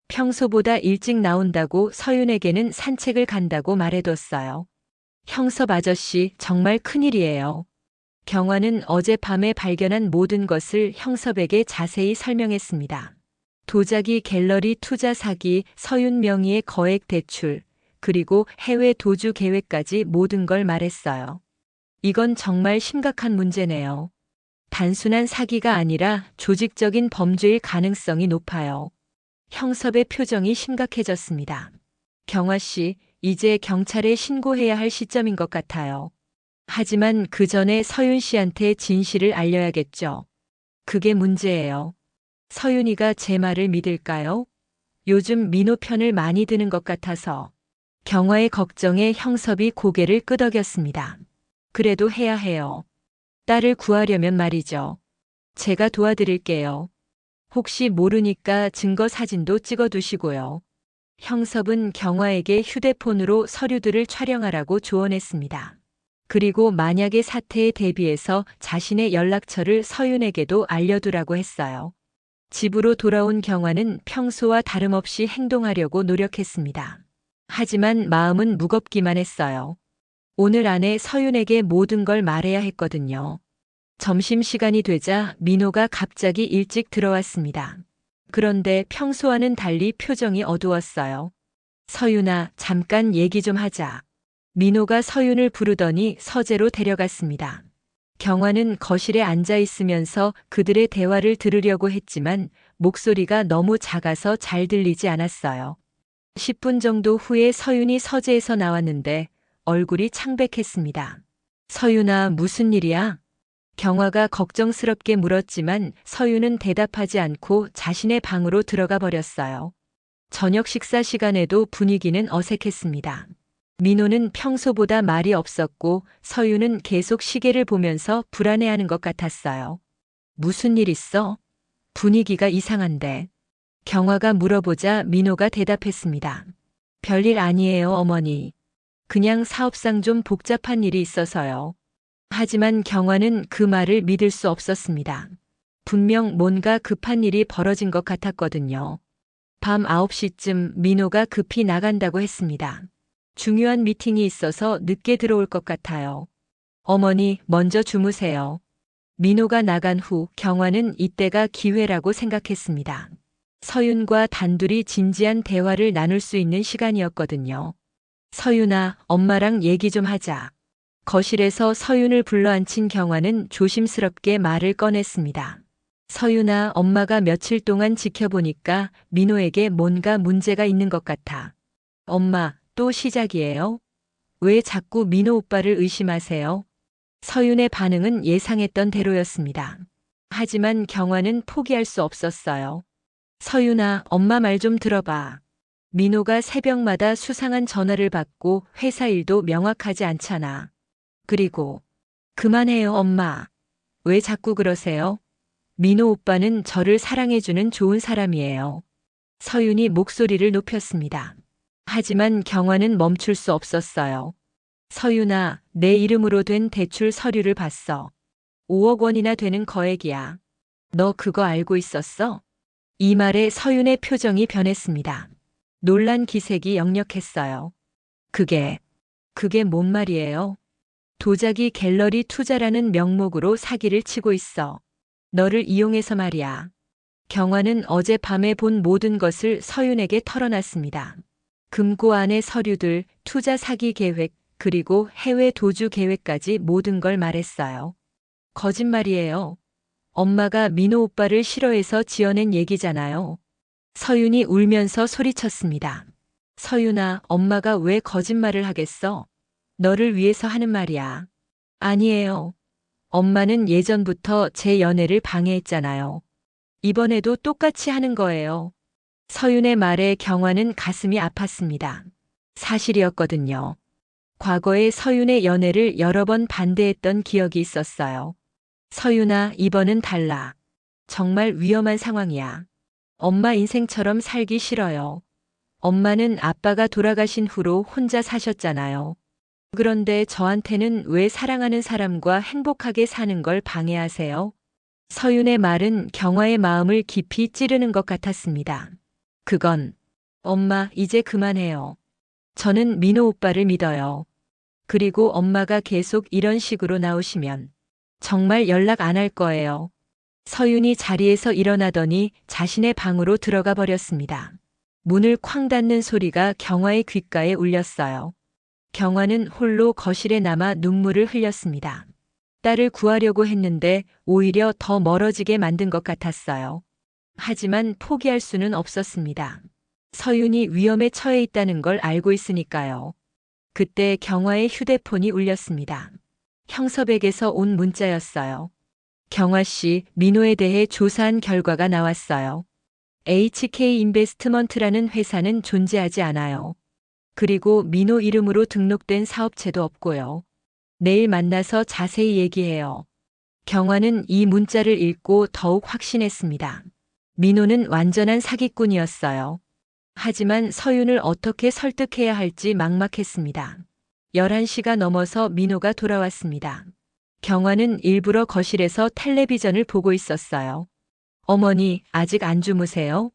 평소보다 일찍 나온다고 서윤에게는 산책을 간다고 말해뒀어요. 형섭 아저씨, 정말 큰일이에요. 경화는 어젯밤에 발견한 모든 것을 형섭에게 자세히 설명했습니다. 도자기 갤러리 투자 사기, 서윤 명의의 거액 대출, 그리고 해외 도주 계획까지 모든 걸 말했어요. 이건 정말 심각한 문제네요. 단순한 사기가 아니라 조직적인 범죄일 가능성이 높아요. 형섭의 표정이 심각해졌습니다. 경화 씨, 이제 경찰에 신고해야 할 시점인 것 같아요. 하지만 그 전에 서윤 씨한테 진실을 알려야겠죠. 그게 문제예요. 서윤이가 제 말을 믿을까요? 요즘 민호 편을 많이 드는 것 같아서. 경화의 걱정에 형섭이 고개를 끄덕였습니다. 그래도 해야 해요. 딸을 구하려면 말이죠. 제가 도와드릴게요. 혹시 모르니까 증거 사진도 찍어두시고요. 형섭은 경화에게 휴대폰으로 서류들을 촬영하라고 조언했습니다. 그리고 만약의 사태에 대비해서 자신의 연락처를 서윤에게도 알려두라고 했어요. 집으로 돌아온 경화는 평소와 다름없이 행동하려고 노력했습니다. 하지만 마음은 무겁기만 했어요. 오늘 안에 서윤에게 모든 걸 말해야 했거든요. 점심시간이 되자 민호가 갑자기 일찍 들어왔습니다. 그런데 평소와는 달리 표정이 어두웠어요. 서윤아, 잠깐 얘기 좀 하자. 민호가 서윤을 부르더니 서재로 데려갔습니다. 경화는 거실에 앉아 있으면서 그들의 대화를 들으려고 했지만 목소리가 너무 작아서 잘 들리지 않았어요. 10분 정도 후에 서윤이 서재에서 나왔는데 얼굴이 창백했습니다. 서윤아, 무슨 일이야? 경화가 걱정스럽게 물었지만 서윤은 대답하지 않고 자신의 방으로 들어가 버렸어요. 저녁 식사 시간에도 분위기는 어색했습니다. 민호는 평소보다 말이 없었고 서윤은 계속 시계를 보면서 불안해하는 것 같았어요. 무슨 일 있어? 분위기가 이상한데. 경화가 물어보자 민호가 대답했습니다. 별일 아니에요, 어머니. 그냥 사업상 좀 복잡한 일이 있어서요. 하지만 경화는 그 말을 믿을 수 없었습니다. 분명 뭔가 급한 일이 벌어진 것 같았거든요. 밤 9시쯤 민호가 급히 나간다고 했습니다. 중요한 미팅이 있어서 늦게 들어올 것 같아요. 어머니, 먼저 주무세요. 민호가 나간 후 경화는 이때가 기회라고 생각했습니다. 서윤과 단둘이 진지한 대화를 나눌 수 있는 시간이었거든요. 서윤아, 엄마랑 얘기 좀 하자. 거실에서 서윤을 불러앉힌 경화는 조심스럽게 말을 꺼냈습니다. 서윤아, 엄마가 며칠 동안 지켜보니까 민호에게 뭔가 문제가 있는 것 같아. 엄마, 또 시작이에요? 왜 자꾸 민호 오빠를 의심하세요? 서윤의 반응은 예상했던 대로였습니다. 하지만 경화는 포기할 수 없었어요. 서윤아, 엄마 말 좀 들어봐. 민호가 새벽마다 수상한 전화를 받고 회사 일도 명확하지 않잖아. 그리고 그만해요, 엄마. 왜 자꾸 그러세요? 민호 오빠는 저를 사랑해주는 좋은 사람이에요. 서윤이 목소리를 높였습니다. 하지만 경화는 멈출 수 없었어요. 서윤아, 내 이름으로 된 대출 서류를 봤어. 5억 원이나 되는 거액이야. 너 그거 알고 있었어? 이 말에 서윤의 표정이 변했습니다. 놀란 기색이 역력했어요. 그게 뭔 말이에요? 도자기 갤러리 투자라는 명목으로 사기를 치고 있어. 너를 이용해서 말이야. 경화는 어젯밤에 본 모든 것을 서윤에게 털어놨습니다. 금고 안의 서류들, 투자 사기 계획, 그리고 해외 도주 계획까지 모든 걸 말했어요. 거짓말이에요. 엄마가 민호 오빠를 싫어해서 지어낸 얘기잖아요. 서윤이 울면서 소리쳤습니다. 서윤아, 엄마가 왜 거짓말을 하겠어? 너를 위해서 하는 말이야. 아니에요. 엄마는 예전부터 제 연애를 방해했잖아요. 이번에도 똑같이 하는 거예요. 서윤의 말에 경화는 가슴이 아팠습니다. 사실이었거든요. 과거에 서윤의 연애를 여러 번 반대했던 기억이 있었어요. 서윤아, 이번은 달라. 정말 위험한 상황이야. 엄마 인생처럼 살기 싫어요. 엄마는 아빠가 돌아가신 후로 혼자 사셨잖아요. 그런데 저한테는 왜 사랑하는 사람과 행복하게 사는 걸 방해하세요? 서윤의 말은 경화의 마음을 깊이 찌르는 것 같았습니다. 그건, 엄마, 이제 그만해요. 저는 민호 오빠를 믿어요. 그리고 엄마가 계속 이런 식으로 나오시면 정말 연락 안 할 거예요. 서윤이 자리에서 일어나더니 자신의 방으로 들어가 버렸습니다. 문을 쾅 닫는 소리가 경화의 귓가에 울렸어요. 경화는 홀로 거실에 남아 눈물을 흘렸습니다. 딸을 구하려고 했는데 오히려 더 멀어지게 만든 것 같았어요. 하지만 포기할 수는 없었습니다. 서윤이 위험에 처해 있다는 걸 알고 있으니까요. 그때 경화의 휴대폰이 울렸습니다. 형섭에게서 온 문자였어요. 경화 씨, 민호에 대해 조사한 결과가 나왔어요. HK 인베스트먼트라는 회사는 존재하지 않아요. 그리고 민호 이름으로 등록된 사업체도 없고요. 내일 만나서 자세히 얘기해요. 경화는 이 문자를 읽고 더욱 확신했습니다. 민호는 완전한 사기꾼이었어요. 하지만 서윤을 어떻게 설득해야 할지 막막했습니다. 11시가 넘어서 민호가 돌아왔습니다. 경화는 일부러 거실에서 텔레비전을 보고 있었어요. 어머니, 아직 안 주무세요?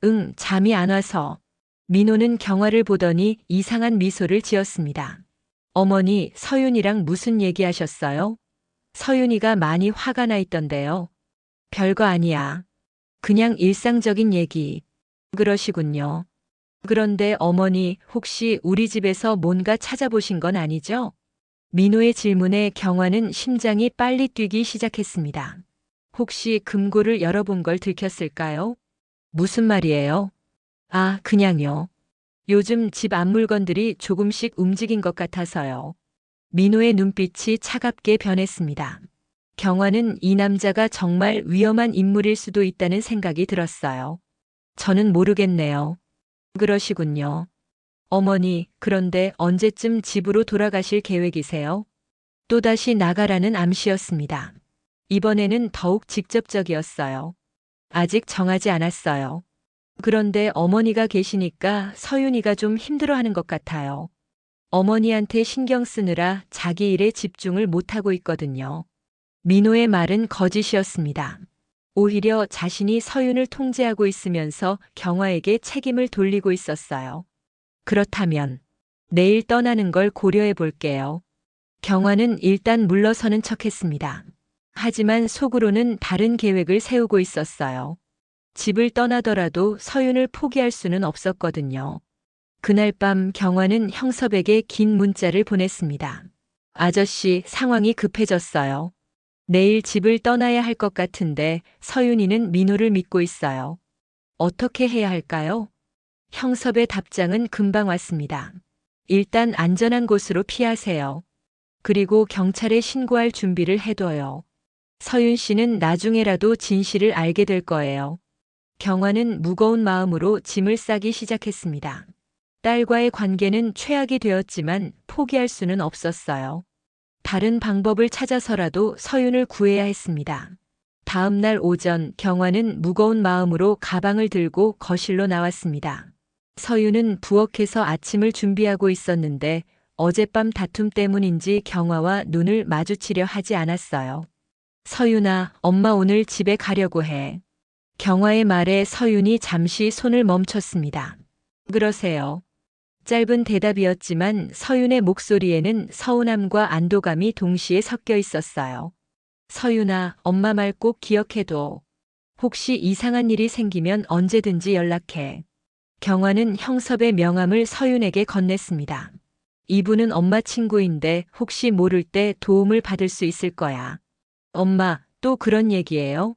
응, 잠이 안 와서. 민호는 경화를 보더니 이상한 미소를 지었습니다. 어머니, 서윤이랑 무슨 얘기하셨어요? 서윤이가 많이 화가 나 있던데요. 별거 아니야. 그냥 일상적인 얘기. 그러시군요. 그런데 어머니, 혹시 우리 집에서 뭔가 찾아보신 건 아니죠? 민호의 질문에 경화는 심장이 빨리 뛰기 시작했습니다. 혹시 금고를 열어본 걸 들켰을까요? 무슨 말이에요? 아, 그냥요. 요즘 집 앞 물건들이 조금씩 움직인 것 같아서요. 민호의 눈빛이 차갑게 변했습니다. 경화는 이 남자가 정말 위험한 인물일 수도 있다는 생각이 들었어요. 저는 모르겠네요. 그러시군요. 어머니, 그런데 언제쯤 집으로 돌아가실 계획이세요? 또다시 나가라는 암시였습니다. 이번에는 더욱 직접적이었어요. 아직 정하지 않았어요. 그런데 어머니가 계시니까 서윤이가 좀 힘들어하는 것 같아요. 어머니한테 신경 쓰느라 자기 일에 집중을 못하고 있거든요. 민호의 말은 거짓이었습니다. 오히려 자신이 서윤을 통제하고 있으면서 경화에게 책임을 돌리고 있었어요. 그렇다면 내일 떠나는 걸 고려해 볼게요. 경화는 일단 물러서는 척했습니다. 하지만 속으로는 다른 계획을 세우고 있었어요. 집을 떠나더라도 서윤을 포기할 수는 없었거든요. 그날 밤 경화는 형섭에게 긴 문자를 보냈습니다. 아저씨, 상황이 급해졌어요. 내일 집을 떠나야 할 것 같은데 서윤이는 민호를 믿고 있어요. 어떻게 해야 할까요? 형섭의 답장은 금방 왔습니다. 일단 안전한 곳으로 피하세요. 그리고 경찰에 신고할 준비를 해둬요. 서윤 씨는 나중에라도 진실을 알게 될 거예요. 경화는 무거운 마음으로 짐을 싸기 시작했습니다. 딸과의 관계는 최악이 되었지만 포기할 수는 없었어요. 다른 방법을 찾아서라도 서윤을 구해야 했습니다. 다음 날 오전 경화는 무거운 마음으로 가방을 들고 거실로 나왔습니다. 서윤은 부엌에서 아침을 준비하고 있었는데 어젯밤 다툼 때문인지 경화와 눈을 마주치려 하지 않았어요. 서윤아, 엄마 오늘 집에 가려고 해. 경화의 말에 서윤이 잠시 손을 멈췄습니다. 그러세요. 짧은 대답이었지만 서윤의 목소리에는 서운함과 안도감이 동시에 섞여 있었어요. 서윤아, 엄마 말 꼭 기억해둬. 혹시 이상한 일이 생기면 언제든지 연락해. 경화는 형섭의 명함을 서윤에게 건넸습니다. 이분은 엄마 친구인데 혹시 모를 때 도움을 받을 수 있을 거야. 엄마, 또 그런 얘기예요?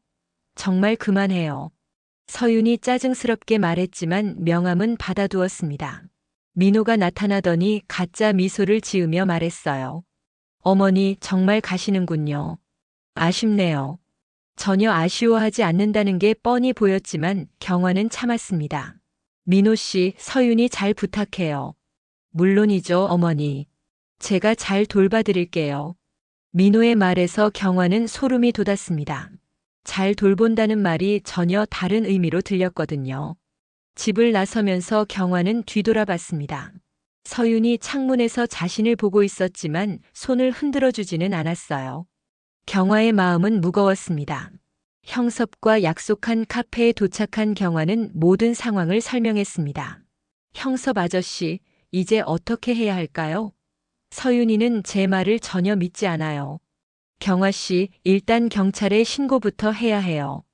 정말 그만해요. 서윤이 짜증스럽게 말했지만 명함은 받아두었습니다. 민호가 나타나더니 가짜 미소를 지으며 말했어요. 어머니, 정말 가시는군요. 아쉽네요. 전혀 아쉬워하지 않는다는 게 뻔히 보였지만 경화는 참았습니다. 민호 씨, 서윤이 잘 부탁해요. 물론이죠, 어머니. 제가 잘 돌봐드릴게요. 민호의 말에서 경화는 소름이 돋았습니다. 잘 돌본다는 말이 전혀 다른 의미로 들렸거든요. 집을 나서면서 경화는 뒤돌아봤습니다. 서윤이 창문에서 자신을 보고 있었지만 손을 흔들어 주지는 않았어요. 경화의 마음은 무거웠습니다. 형섭과 약속한 카페에 도착한 경화는 모든 상황을 설명했습니다. 형섭 아저씨, 이제 어떻게 해야 할까요? 서윤이는 제 말을 전혀 믿지 않아요. 경화 씨, 일단 경찰에 신고부터 해야 해요.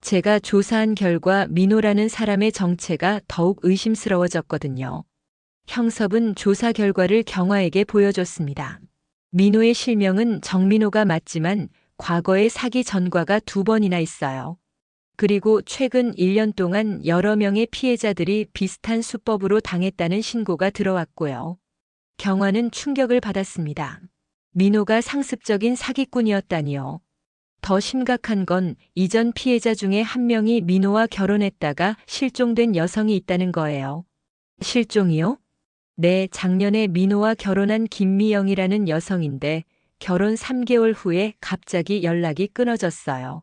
제가 조사한 결과 민호라는 사람의 정체가 더욱 의심스러워졌거든요. 형섭은 조사 결과를 경화에게 보여줬습니다. 민호의 실명은 정민호가 맞지만 과거에 사기 전과가 2번이나 있어요. 그리고 최근 1년 동안 여러 명의 피해자들이 비슷한 수법으로 당했다는 신고가 들어왔고요. 경화는 충격을 받았습니다. 민호가 상습적인 사기꾼이었다니요. 더 심각한 건 이전 피해자 중에 한 명이 민호와 결혼했다가 실종된 여성이 있다는 거예요. 실종이요? 네, 작년에 민호와 결혼한 김미영이라는 여성인데 결혼 3개월 후에 갑자기 연락이 끊어졌어요.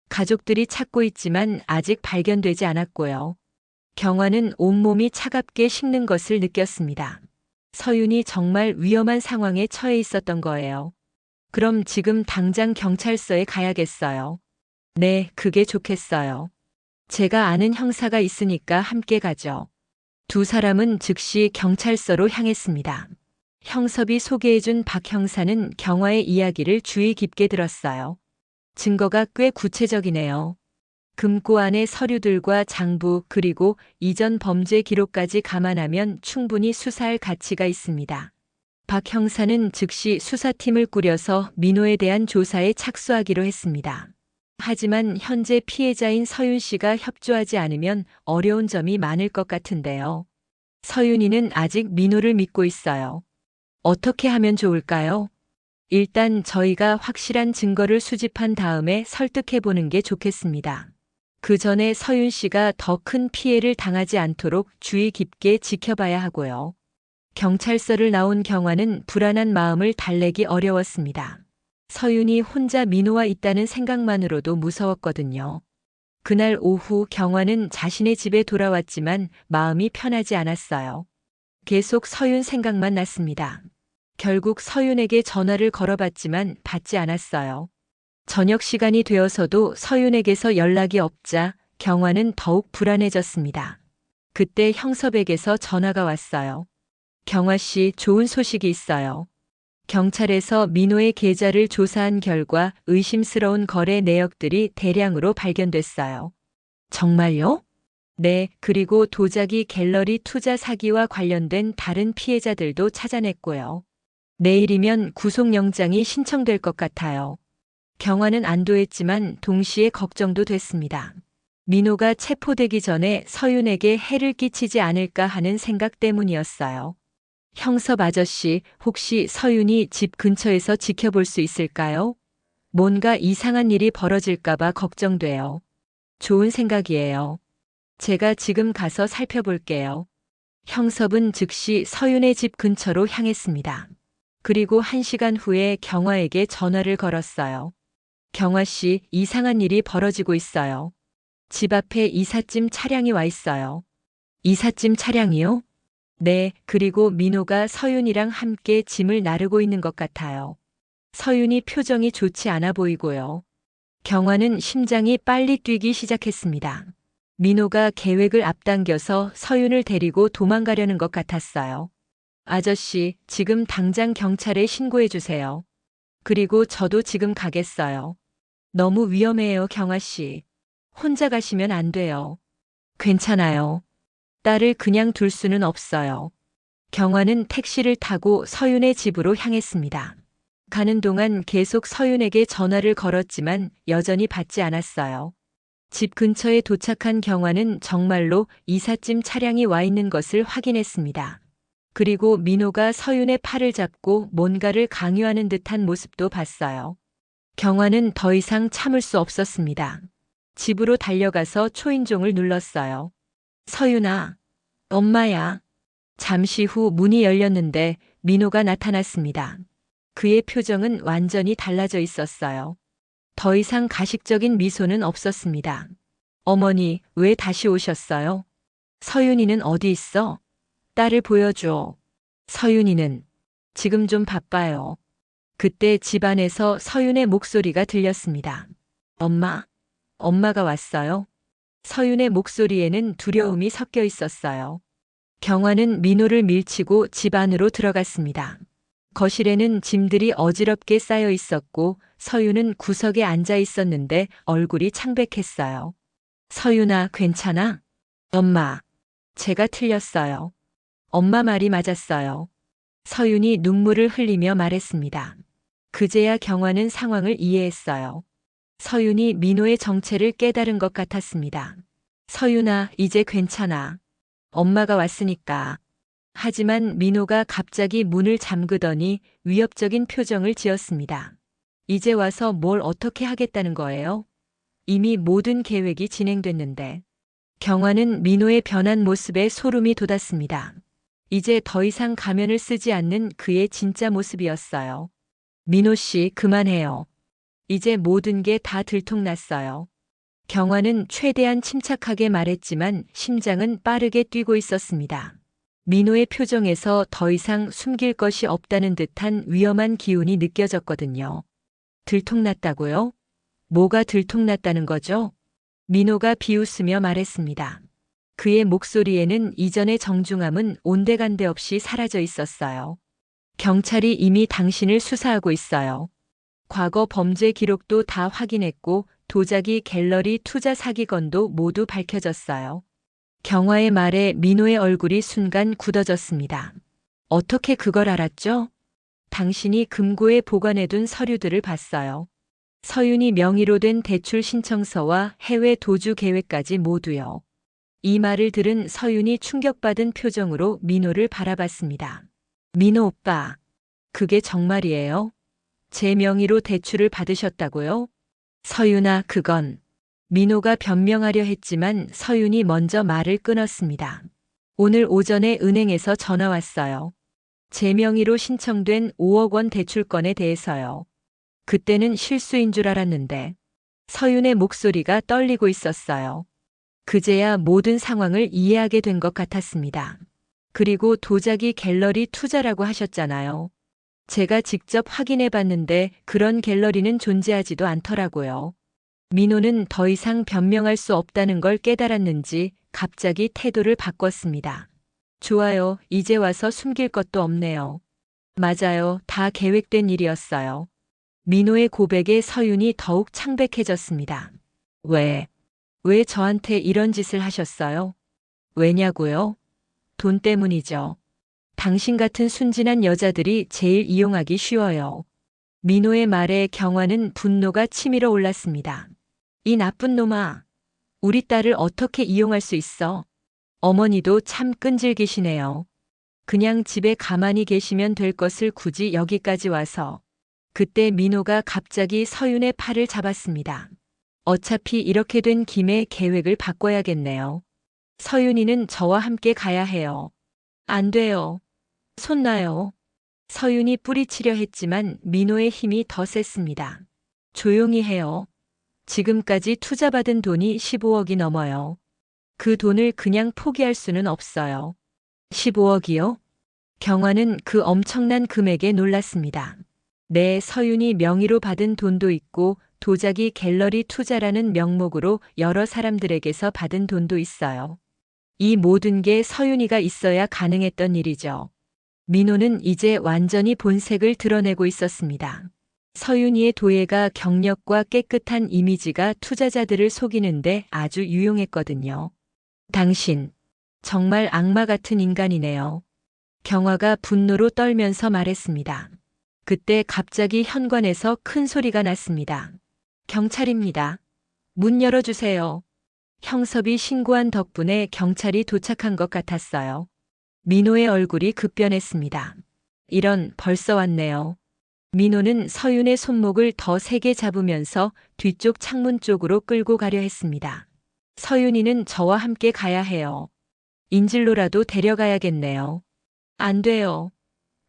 가족들이 찾고 있지만 아직 발견되지 않았고요. 경화는 온몸이 차갑게 식는 것을 느꼈습니다. 서윤이 정말 위험한 상황에 처해 있었던 거예요. 그럼 지금 당장 경찰서에 가야겠어요. 네, 그게 좋겠어요. 제가 아는 형사가 있으니까 함께 가죠. 두 사람은 즉시 경찰서로 향했습니다. 형섭이 소개해준 박 형사는 경화의 이야기를 주의 깊게 들었어요. 증거가 꽤 구체적이네요. 금고 안의 서류들과 장부 그리고 이전 범죄 기록까지 감안하면 충분히 수사할 가치가 있습니다. 박 형사는 즉시 수사팀을 꾸려서 민호에 대한 조사에 착수하기로 했습니다. 하지만 현재 피해자인 서윤 씨가 협조하지 않으면 어려운 점이 많을 것 같은데요. 서윤이는 아직 민호를 믿고 있어요. 어떻게 하면 좋을까요? 일단 저희가 확실한 증거를 수집한 다음에 설득해 보는 게 좋겠습니다. 그 전에 서윤 씨가 더 큰 피해를 당하지 않도록 주의 깊게 지켜봐야 하고요. 경찰서를 나온 경화는 불안한 마음을 달래기 어려웠습니다. 서윤이 혼자 민호와 있다는 생각만으로도 무서웠거든요. 그날 오후 경화는 자신의 집에 돌아왔지만 마음이 편하지 않았어요. 계속 서윤 생각만 났습니다. 결국 서윤에게 전화를 걸어봤지만 받지 않았어요. 저녁 시간이 되어서도 서윤에게서 연락이 없자 경화는 더욱 불안해졌습니다. 그때 형섭에게서 전화가 왔어요. 경화 씨, 좋은 소식이 있어요. 경찰에서 민호의 계좌를 조사한 결과 의심스러운 거래 내역들이 대량으로 발견됐어요. 정말요? 네, 그리고 도자기 갤러리 투자 사기와 관련된 다른 피해자들도 찾아냈고요. 내일이면 구속영장이 신청될 것 같아요. 경화는 안도했지만 동시에 걱정도 됐습니다. 민호가 체포되기 전에 서윤에게 해를 끼치지 않을까 하는 생각 때문이었어요. 형섭 아저씨, 혹시 서윤이 집 근처에서 지켜볼 수 있을까요? 뭔가 이상한 일이 벌어질까봐 걱정돼요. 좋은 생각이에요. 제가 지금 가서 살펴볼게요. 형섭은 즉시 서윤의 집 근처로 향했습니다. 그리고 1시간 후에 경화에게 전화를 걸었어요. 경화 씨, 이상한 일이 벌어지고 있어요. 집 앞에 이삿짐 차량이 와 있어요. 이삿짐 차량이요? 네, 그리고 민호가 서윤이랑 함께 짐을 나르고 있는 것 같아요. 서윤이 표정이 좋지 않아 보이고요. 경화는 심장이 빨리 뛰기 시작했습니다. 민호가 계획을 앞당겨서 서윤을 데리고 도망가려는 것 같았어요. 아저씨, 지금 당장 경찰에 신고해 주세요. 그리고 저도 지금 가겠어요. 너무 위험해요, 경화 씨. 혼자 가시면 안 돼요. 괜찮아요. 딸을 그냥 둘 수는 없어요. 경화는 택시를 타고 서윤의 집으로 향했습니다. 가는 동안 계속 서윤에게 전화를 걸었지만 여전히 받지 않았어요. 집 근처에 도착한 경화는 정말로 이삿짐 차량이 와 있는 것을 확인했습니다. 그리고 민호가 서윤의 팔을 잡고 뭔가를 강요하는 듯한 모습도 봤어요. 경화는 더 이상 참을 수 없었습니다. 집으로 달려가서 초인종을 눌렀어요. 서윤아, 엄마야. 잠시 후 문이 열렸는데 민호가 나타났습니다. 그의 표정은 완전히 달라져 있었어요. 더 이상 가식적인 미소는 없었습니다. 어머니, 왜 다시 오셨어요? 서윤이는 어디 있어? 딸을 보여줘. 서윤이는 지금 좀 바빠요. 그때 집안에서 서윤의 목소리가 들렸습니다. 엄마, 엄마가 왔어요? 서윤의 목소리에는 두려움이 섞여 있었어요. 경화는 민호를 밀치고 집 안으로 들어갔습니다. 거실에는 짐들이 어지럽게 쌓여 있었고 서윤은 구석에 앉아 있었는데 얼굴이 창백했어요. 서윤아, 괜찮아? 엄마, 제가 틀렸어요. 엄마 말이 맞았어요. 서윤이 눈물을 흘리며 말했습니다. 그제야 경화는 상황을 이해했어요. 서윤이 민호의 정체를 깨달은 것 같았습니다. 서윤아, 이제 괜찮아. 엄마가 왔으니까. 하지만 민호가 갑자기 문을 잠그더니 위협적인 표정을 지었습니다. 이제 와서 뭘 어떻게 하겠다는 거예요? 이미 모든 계획이 진행됐는데. 경화는 민호의 변한 모습에 소름이 돋았습니다. 이제 더 이상 가면을 쓰지 않는 그의 진짜 모습이었어요. 민호 씨, 그만해요. 이제 모든 게 다 들통났어요. 경화는 최대한 침착하게 말했지만 심장은 빠르게 뛰고 있었습니다. 민호의 표정에서 더 이상 숨길 것이 없다는 듯한 위험한 기운이 느껴졌거든요. 들통났다고요? 뭐가 들통났다는 거죠? 민호가 비웃으며 말했습니다. 그의 목소리에는 이전의 정중함은 온데간데 없이 사라져 있었어요. 경찰이 이미 당신을 수사하고 있어요. 과거 범죄 기록도 다 확인했고 도자기 갤러리 투자 사기건도 모두 밝혀졌어요. 경화의 말에 민호의 얼굴이 순간 굳어졌습니다. 어떻게 그걸 알았죠? 당신이 금고에 보관해둔 서류들을 봤어요. 서윤이 명의로 된 대출 신청서와 해외 도주 계획까지 모두요. 이 말을 들은 서윤이 충격받은 표정으로 민호를 바라봤습니다. 민호 오빠, 그게 정말이에요? 제 명의로 대출을 받으셨다고요? 서윤아, 그건. 민호가 변명하려 했지만 서윤이 먼저 말을 끊었습니다. 오늘 오전에 은행에서 전화 왔어요. 제 명의로 신청된 5억 원 대출건에 대해서요. 그때는 실수인 줄 알았는데 서윤의 목소리가 떨리고 있었어요. 그제야 모든 상황을 이해하게 된 것 같았습니다. 그리고 도자기 갤러리 투자라고 하셨잖아요. 제가 직접 확인해 봤는데 그런 갤러리는 존재하지도 않더라고요. 민호는 더 이상 변명할 수 없다는 걸 깨달았는지 갑자기 태도를 바꿨습니다. 좋아요. 이제 와서 숨길 것도 없네요. 맞아요. 다 계획된 일이었어요. 민호의 고백에 서윤이 더욱 창백해졌습니다. 왜 저한테 이런 짓을 하셨어요? 왜냐고요? 돈 때문이죠. 당신 같은 순진한 여자들이 제일 이용하기 쉬워요. 민호의 말에 경화는 분노가 치밀어 올랐습니다. 이 나쁜 놈아. 우리 딸을 어떻게 이용할 수 있어? 어머니도 참 끈질기시네요. 그냥 집에 가만히 계시면 될 것을 굳이 여기까지 와서. 그때 민호가 갑자기 서윤의 팔을 잡았습니다. 어차피 이렇게 된 김에 계획을 바꿔야겠네요. 서윤이는 저와 함께 가야 해요. 안 돼요. 손 놔요. 서윤이 뿌리치려 했지만 민호의 힘이 더 셌습니다. 조용히 해요. 지금까지 투자받은 돈이 15억이 넘어요. 그 돈을 그냥 포기할 수는 없어요. 15억이요? 경화는 그 엄청난 금액에 놀랐습니다. 네, 서윤이 명의로 받은 돈도 있고 도자기 갤러리 투자라는 명목으로 여러 사람들에게서 받은 돈도 있어요. 이 모든 게 서윤이가 있어야 가능했던 일이죠. 민호는 이제 완전히 본색을 드러내고 있었습니다. 서윤이의 도예가 경력과 깨끗한 이미지가 투자자들을 속이는데 아주 유용했거든요. 당신, 정말 악마 같은 인간이네요. 경화가 분노로 떨면서 말했습니다. 그때 갑자기 현관에서 큰 소리가 났습니다. 경찰입니다. 문 열어주세요. 형섭이 신고한 덕분에 경찰이 도착한 것 같았어요. 민호의 얼굴이 급변했습니다. 이런, 벌써 왔네요. 민호는 서윤의 손목을 더 세게 잡으면서 뒤쪽 창문 쪽으로 끌고 가려 했습니다. 서윤이는 저와 함께 가야 해요. 인질로라도 데려가야겠네요. 안 돼요.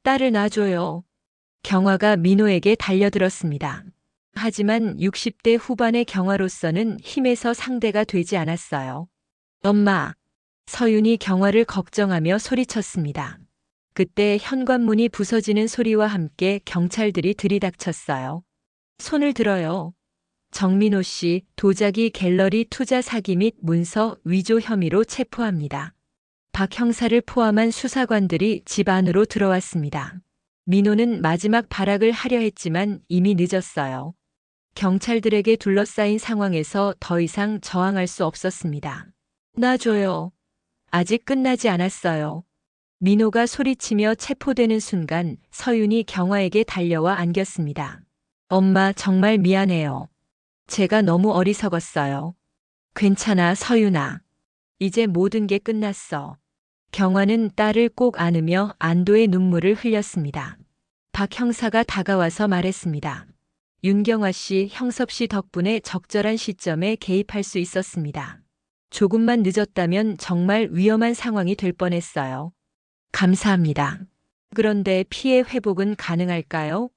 딸을 놔줘요. 경화가 민호에게 달려들었습니다. 하지만 60대 후반의 경화로서는 힘에서 상대가 되지 않았어요. 엄마. 서윤이 경화를 걱정하며 소리쳤습니다. 그때 현관문이 부서지는 소리와 함께 경찰들이 들이닥쳤어요. 손을 들어요. 정민호 씨 도자기 갤러리 투자 사기 및 문서 위조 혐의로 체포합니다. 박 형사를 포함한 수사관들이 집 안으로 들어왔습니다. 민호는 마지막 발악을 하려 했지만 이미 늦었어요. 경찰들에게 둘러싸인 상황에서 더 이상 저항할 수 없었습니다. 놔줘요. 아직 끝나지 않았어요. 민호가 소리치며 체포되는 순간 서윤이 경화에게 달려와 안겼습니다. 엄마, 정말 미안해요. 제가 너무 어리석었어요. 괜찮아, 서윤아. 이제 모든 게 끝났어. 경화는 딸을 꼭 안으며 안도의 눈물을 흘렸습니다. 박 형사가 다가와서 말했습니다. 윤경아 씨, 형섭 씨 덕분에 적절한 시점에 개입할 수 있었습니다. 조금만 늦었다면 정말 위험한 상황이 될 뻔했어요. 감사합니다. 그런데 피해 회복은 가능할까요?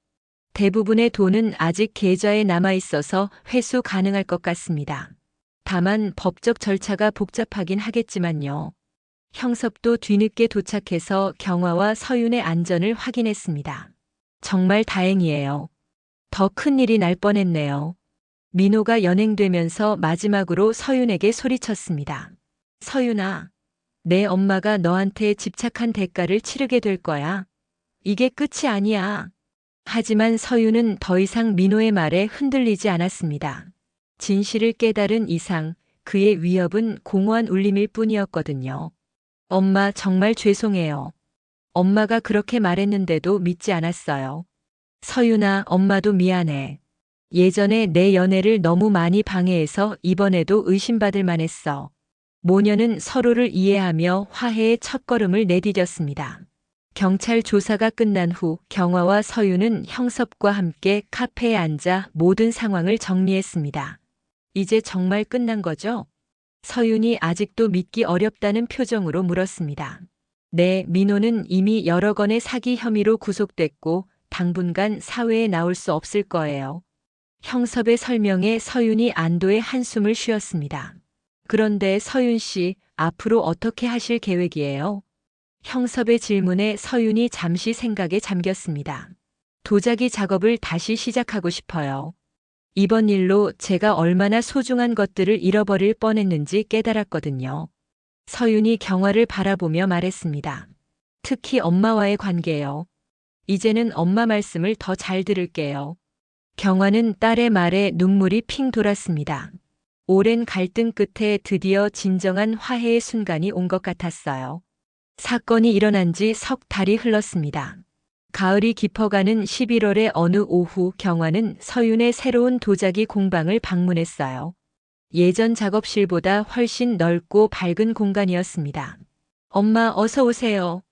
대부분의 돈은 아직 계좌에 남아 있어서 회수 가능할 것 같습니다. 다만 법적 절차가 복잡하긴 하겠지만요. 형섭도 뒤늦게 도착해서 경화와 서윤의 안전을 확인했습니다. 정말 다행이에요. 더 큰 일이 날 뻔했네요. 민호가 연행되면서 마지막으로 서윤에게 소리쳤습니다. 서윤아, 내 엄마가 너한테 집착한 대가를 치르게 될 거야. 이게 끝이 아니야. 하지만 서윤은 더 이상 민호의 말에 흔들리지 않았습니다. 진실을 깨달은 이상 그의 위협은 공허한 울림일 뿐이었거든요. 엄마 정말 죄송해요. 엄마가 그렇게 말했는데도 믿지 않았어요. 서윤아, 엄마도 미안해. 예전에 내 연애를 너무 많이 방해해서 이번에도 의심받을 만했어. 모녀는 서로를 이해하며 화해의 첫걸음을 내디뎠습니다. 경찰 조사가 끝난 후 경화와 서윤은 형섭과 함께 카페에 앉아 모든 상황을 정리했습니다. 이제 정말 끝난 거죠? 서윤이 아직도 믿기 어렵다는 표정으로 물었습니다. 네, 민호는 이미 여러 건의 사기 혐의로 구속됐고 당분간 사회에 나올 수 없을 거예요. 형섭의 설명에 서윤이 안도의 한숨을 쉬었습니다. 그런데 서윤 씨, 앞으로 어떻게 하실 계획이에요? 형섭의 질문에 서윤이 잠시 생각에 잠겼습니다. 도자기 작업을 다시 시작하고 싶어요. 이번 일로 제가 얼마나 소중한 것들을 잃어버릴 뻔했는지 깨달았거든요. 서윤이 경화를 바라보며 말했습니다. 특히 엄마와의 관계요. 이제는 엄마 말씀을 더 잘 들을게요. 경화는 딸의 말에 눈물이 핑 돌았습니다. 오랜 갈등 끝에 드디어 진정한 화해의 순간이 온 것 같았어요. 사건이 일어난 지 석 달이 흘렀습니다. 가을이 깊어가는 11월의 어느 오후 경화는 서윤의 새로운 도자기 공방을 방문했어요. 예전 작업실보다 훨씬 넓고 밝은 공간이었습니다. 엄마 어서 오세요.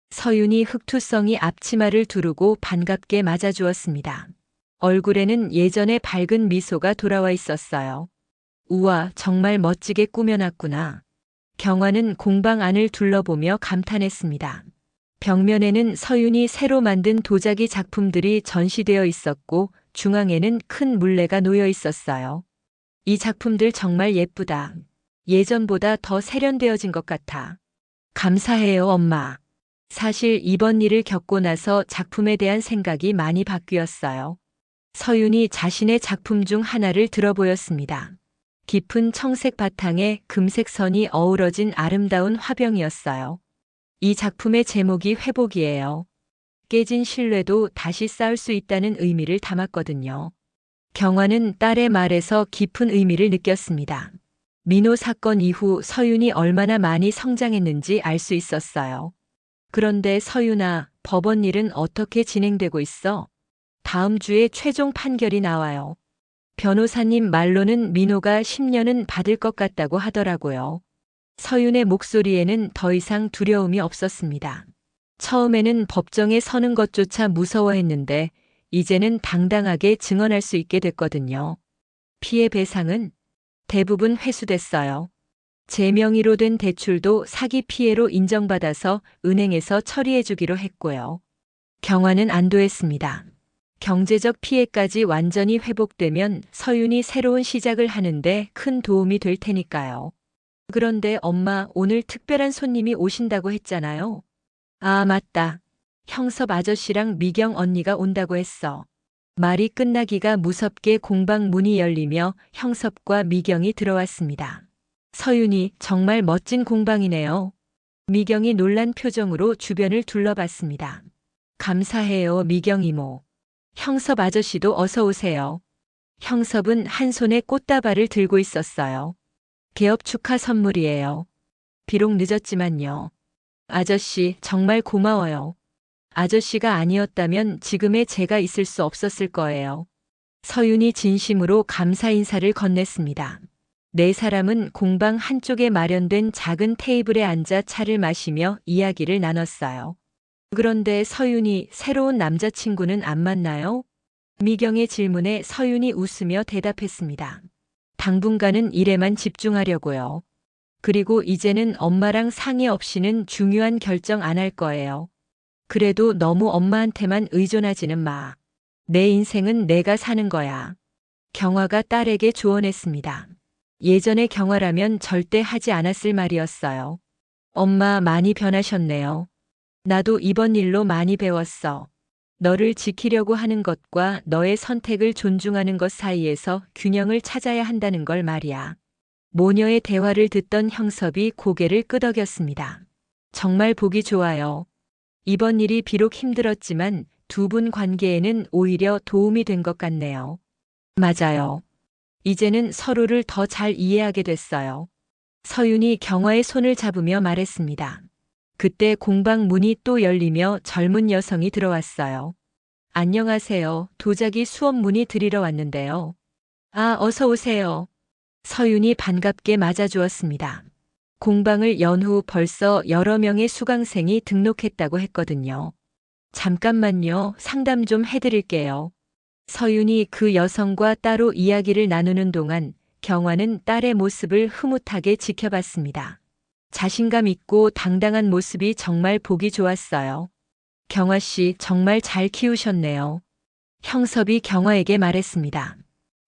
서윤이 흑투성이 앞치마를 두르고 반갑게 맞아주었습니다. 얼굴에는 예전의 밝은 미소가 돌아와 있었어요. 우와, 정말 멋지게 꾸며놨구나. 경화는 공방 안을 둘러보며 감탄했습니다. 벽면에는 서윤이 새로 만든 도자기 작품들이 전시되어 있었고 중앙에는 큰 물레가 놓여 있었어요. 이 작품들 정말 예쁘다. 예전보다 더 세련되어진 것 같아. 감사해요, 엄마. 사실 이번 일을 겪고 나서 작품에 대한 생각이 많이 바뀌었어요. 서윤이 자신의 작품 중 하나를 들어 보였습니다. 깊은 청색 바탕에 금색 선이 어우러진 아름다운 화병이었어요. 이 작품의 제목이 회복이에요. 깨진 신뢰도 다시 쌓을 수 있다는 의미를 담았거든요. 경화는 딸의 말에서 깊은 의미를 느꼈습니다. 민호 사건 이후 서윤이 얼마나 많이 성장했는지 알 수 있었어요. 그런데 서윤아, 법원 일은 어떻게 진행되고 있어? 다음 주에 최종 판결이 나와요. 변호사님 말로는 민호가 10년은 받을 것 같다고 하더라고요. 서윤의 목소리에는 더 이상 두려움이 없었습니다. 처음에는 법정에 서는 것조차 무서워했는데 이제는 당당하게 증언할 수 있게 됐거든요. 피해 배상은 대부분 회수됐어요. 제 명의로 된 대출도 사기 피해로 인정받아서 은행에서 처리해주기로 했고요. 경화는 안도했습니다. 경제적 피해까지 완전히 회복되면 서윤이 새로운 시작을 하는데 큰 도움이 될 테니까요. 그런데 엄마, 오늘 특별한 손님이 오신다고 했잖아요. 아, 맞다. 형섭 아저씨랑 미경 언니가 온다고 했어. 말이 끝나기가 무섭게 공방 문이 열리며 형섭과 미경이 들어왔습니다. 서윤이, 정말 멋진 공방이네요. 미경이 놀란 표정으로 주변을 둘러봤습니다. 감사해요, 미경 이모. 형섭 아저씨도 어서 오세요. 형섭은 한 손에 꽃다발을 들고 있었어요. 개업 축하 선물이에요. 비록 늦었지만요. 아저씨, 정말 고마워요. 아저씨가 아니었다면 지금의 제가 있을 수 없었을 거예요. 서윤이 진심으로 감사 인사를 건넸습니다. 네 사람은 공방 한쪽에 마련된 작은 테이블에 앉아 차를 마시며 이야기를 나눴어요. 그런데 서윤이 새로운 남자친구는 안 만나요? 미경의 질문에 서윤이 웃으며 대답했습니다. 당분간은 일에만 집중하려고요. 그리고 이제는 엄마랑 상의 없이는 중요한 결정 안 할 거예요. 그래도 너무 엄마한테만 의존하지는 마. 내 인생은 내가 사는 거야. 경화가 딸에게 조언했습니다. 예전의 경화라면 절대 하지 않았을 말이었어요. 엄마 많이 변하셨네요. 나도 이번 일로 많이 배웠어. 너를 지키려고 하는 것과 너의 선택을 존중하는 것 사이에서 균형을 찾아야 한다는 걸 말이야. 모녀의 대화를 듣던 형섭이 고개를 끄덕였습니다. 정말 보기 좋아요. 이번 일이 비록 힘들었지만 두 분 관계에는 오히려 도움이 된 것 같네요. 맞아요. 이제는 서로를 더 잘 이해하게 됐어요. 서윤이 경화의 손을 잡으며 말했습니다. 그때 공방 문이 또 열리며 젊은 여성이 들어왔어요. 안녕하세요. 도자기 수업 문의 드리러 왔는데요. 아, 어서 오세요. 서윤이 반갑게 맞아주었습니다. 공방을 연 후 벌써 여러 명의 수강생이 등록했다고 했거든요. 잠깐만요. 상담 좀 해드릴게요. 서윤이 그 여성과 따로 이야기를 나누는 동안 경화는 딸의 모습을 흐뭇하게 지켜봤습니다. 자신감 있고 당당한 모습이 정말 보기 좋았어요. 경화 씨 정말 잘 키우셨네요. 형섭이 경화에게 말했습니다.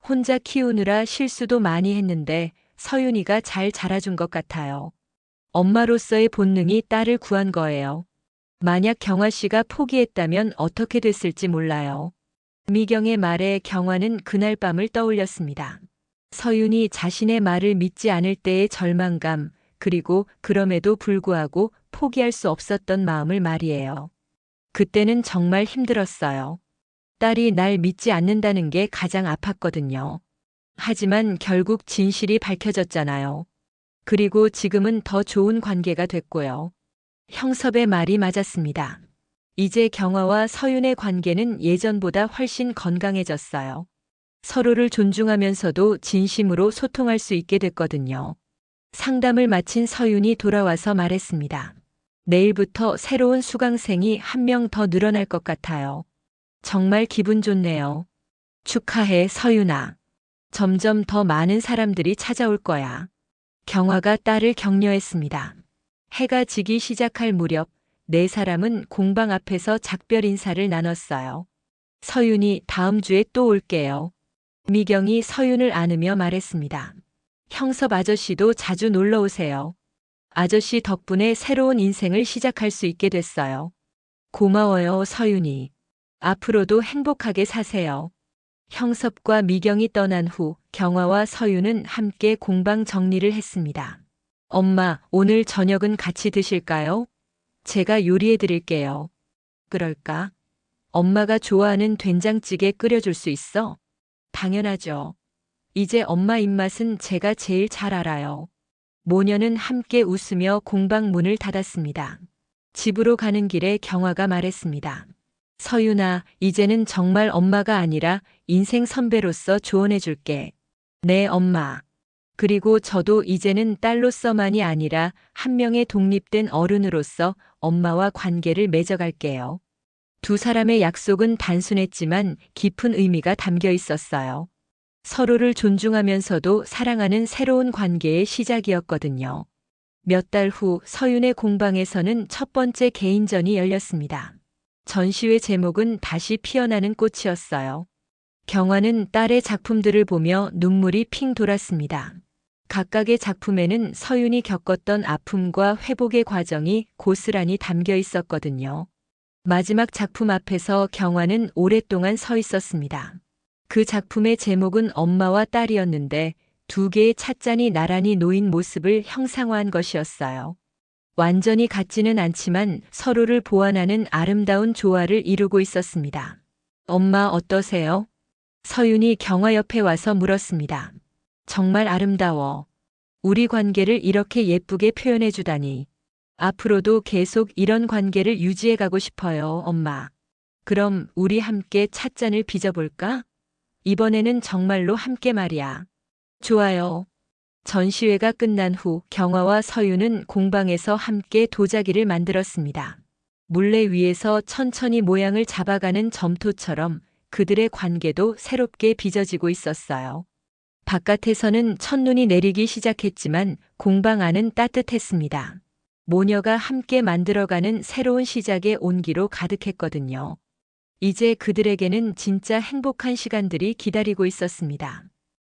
혼자 키우느라 실수도 많이 했는데 서윤이가 잘 자라준 것 같아요. 엄마로서의 본능이 딸을 구한 거예요. 만약 경화 씨가 포기했다면 어떻게 됐을지 몰라요. 미경의 말에 경화는 그날 밤을 떠올렸습니다. 서윤이 자신의 말을 믿지 않을 때의 절망감, 그리고 그럼에도 불구하고 포기할 수 없었던 마음을 말이에요. 그때는 정말 힘들었어요. 딸이 날 믿지 않는다는 게 가장 아팠거든요. 하지만 결국 진실이 밝혀졌잖아요. 그리고 지금은 더 좋은 관계가 됐고요. 형섭의 말이 맞았습니다. 이제 경화와 서윤의 관계는 예전보다 훨씬 건강해졌어요. 서로를 존중하면서도 진심으로 소통할 수 있게 됐거든요. 상담을 마친 서윤이 돌아와서 말했습니다. 내일부터 새로운 수강생이 한 명 더 늘어날 것 같아요. 정말 기분 좋네요. 축하해, 서윤아. 점점 더 많은 사람들이 찾아올 거야. 경화가 딸을 격려했습니다. 해가 지기 시작할 무렵 네 사람은 공방 앞에서 작별 인사를 나눴어요. 서윤이 다음 주에 또 올게요. 미경이 서윤을 안으며 말했습니다. 형섭 아저씨도 자주 놀러 오세요. 아저씨 덕분에 새로운 인생을 시작할 수 있게 됐어요. 고마워요, 서윤이. 앞으로도 행복하게 사세요. 형섭과 미경이 떠난 후 경화와 서윤은 함께 공방 정리를 했습니다. 엄마, 오늘 저녁은 같이 드실까요? 제가 요리해 드릴게요. 그럴까? 엄마가 좋아하는 된장찌개 끓여줄 수 있어? 당연하죠. 이제 엄마 입맛은 제가 제일 잘 알아요. 모녀는 함께 웃으며 공방 문을 닫았습니다. 집으로 가는 길에 경화가 말했습니다. 서윤아, 이제는 정말 엄마가 아니라 인생 선배로서 조언해 줄게. 네, 엄마. 그리고 저도 이제는 딸로서만이 아니라 한 명의 독립된 어른으로서 엄마와 관계를 맺어갈게요. 두 사람의 약속은 단순했지만 깊은 의미가 담겨 있었어요. 서로를 존중하면서도 사랑하는 새로운 관계의 시작이었거든요. 몇 달 후 서윤의 공방에서는 첫 번째 개인전이 열렸습니다. 전시회 제목은 다시 피어나는 꽃이었어요. 경화는 딸의 작품들을 보며 눈물이 핑 돌았습니다. 각각의 작품에는 서윤이 겪었던 아픔과 회복의 과정이 고스란히 담겨 있었거든요. 마지막 작품 앞에서 경화는 오랫동안 서 있었습니다. 그 작품의 제목은 엄마와 딸이었는데 두 개의 찻잔이 나란히 놓인 모습을 형상화한 것이었어요. 완전히 같지는 않지만 서로를 보완하는 아름다운 조화를 이루고 있었습니다. 엄마 어떠세요? 서윤이 경화 옆에 와서 물었습니다. 정말 아름다워. 우리 관계를 이렇게 예쁘게 표현해 주다니. 앞으로도 계속 이런 관계를 유지해 가고 싶어요, 엄마. 그럼 우리 함께 찻잔을 빚어볼까? 이번에는 정말로 함께 말이야. 좋아요. 전시회가 끝난 후 경화와 서윤은 공방에서 함께 도자기를 만들었습니다. 물레 위에서 천천히 모양을 잡아가는 점토처럼 그들의 관계도 새롭게 빚어지고 있었어요. 바깥에서는 첫눈이 내리기 시작했지만 공방 안은 따뜻했습니다. 모녀가 함께 만들어가는 새로운 시작의 온기로 가득했거든요. 이제 그들에게는 진짜 행복한 시간들이 기다리고 있었습니다.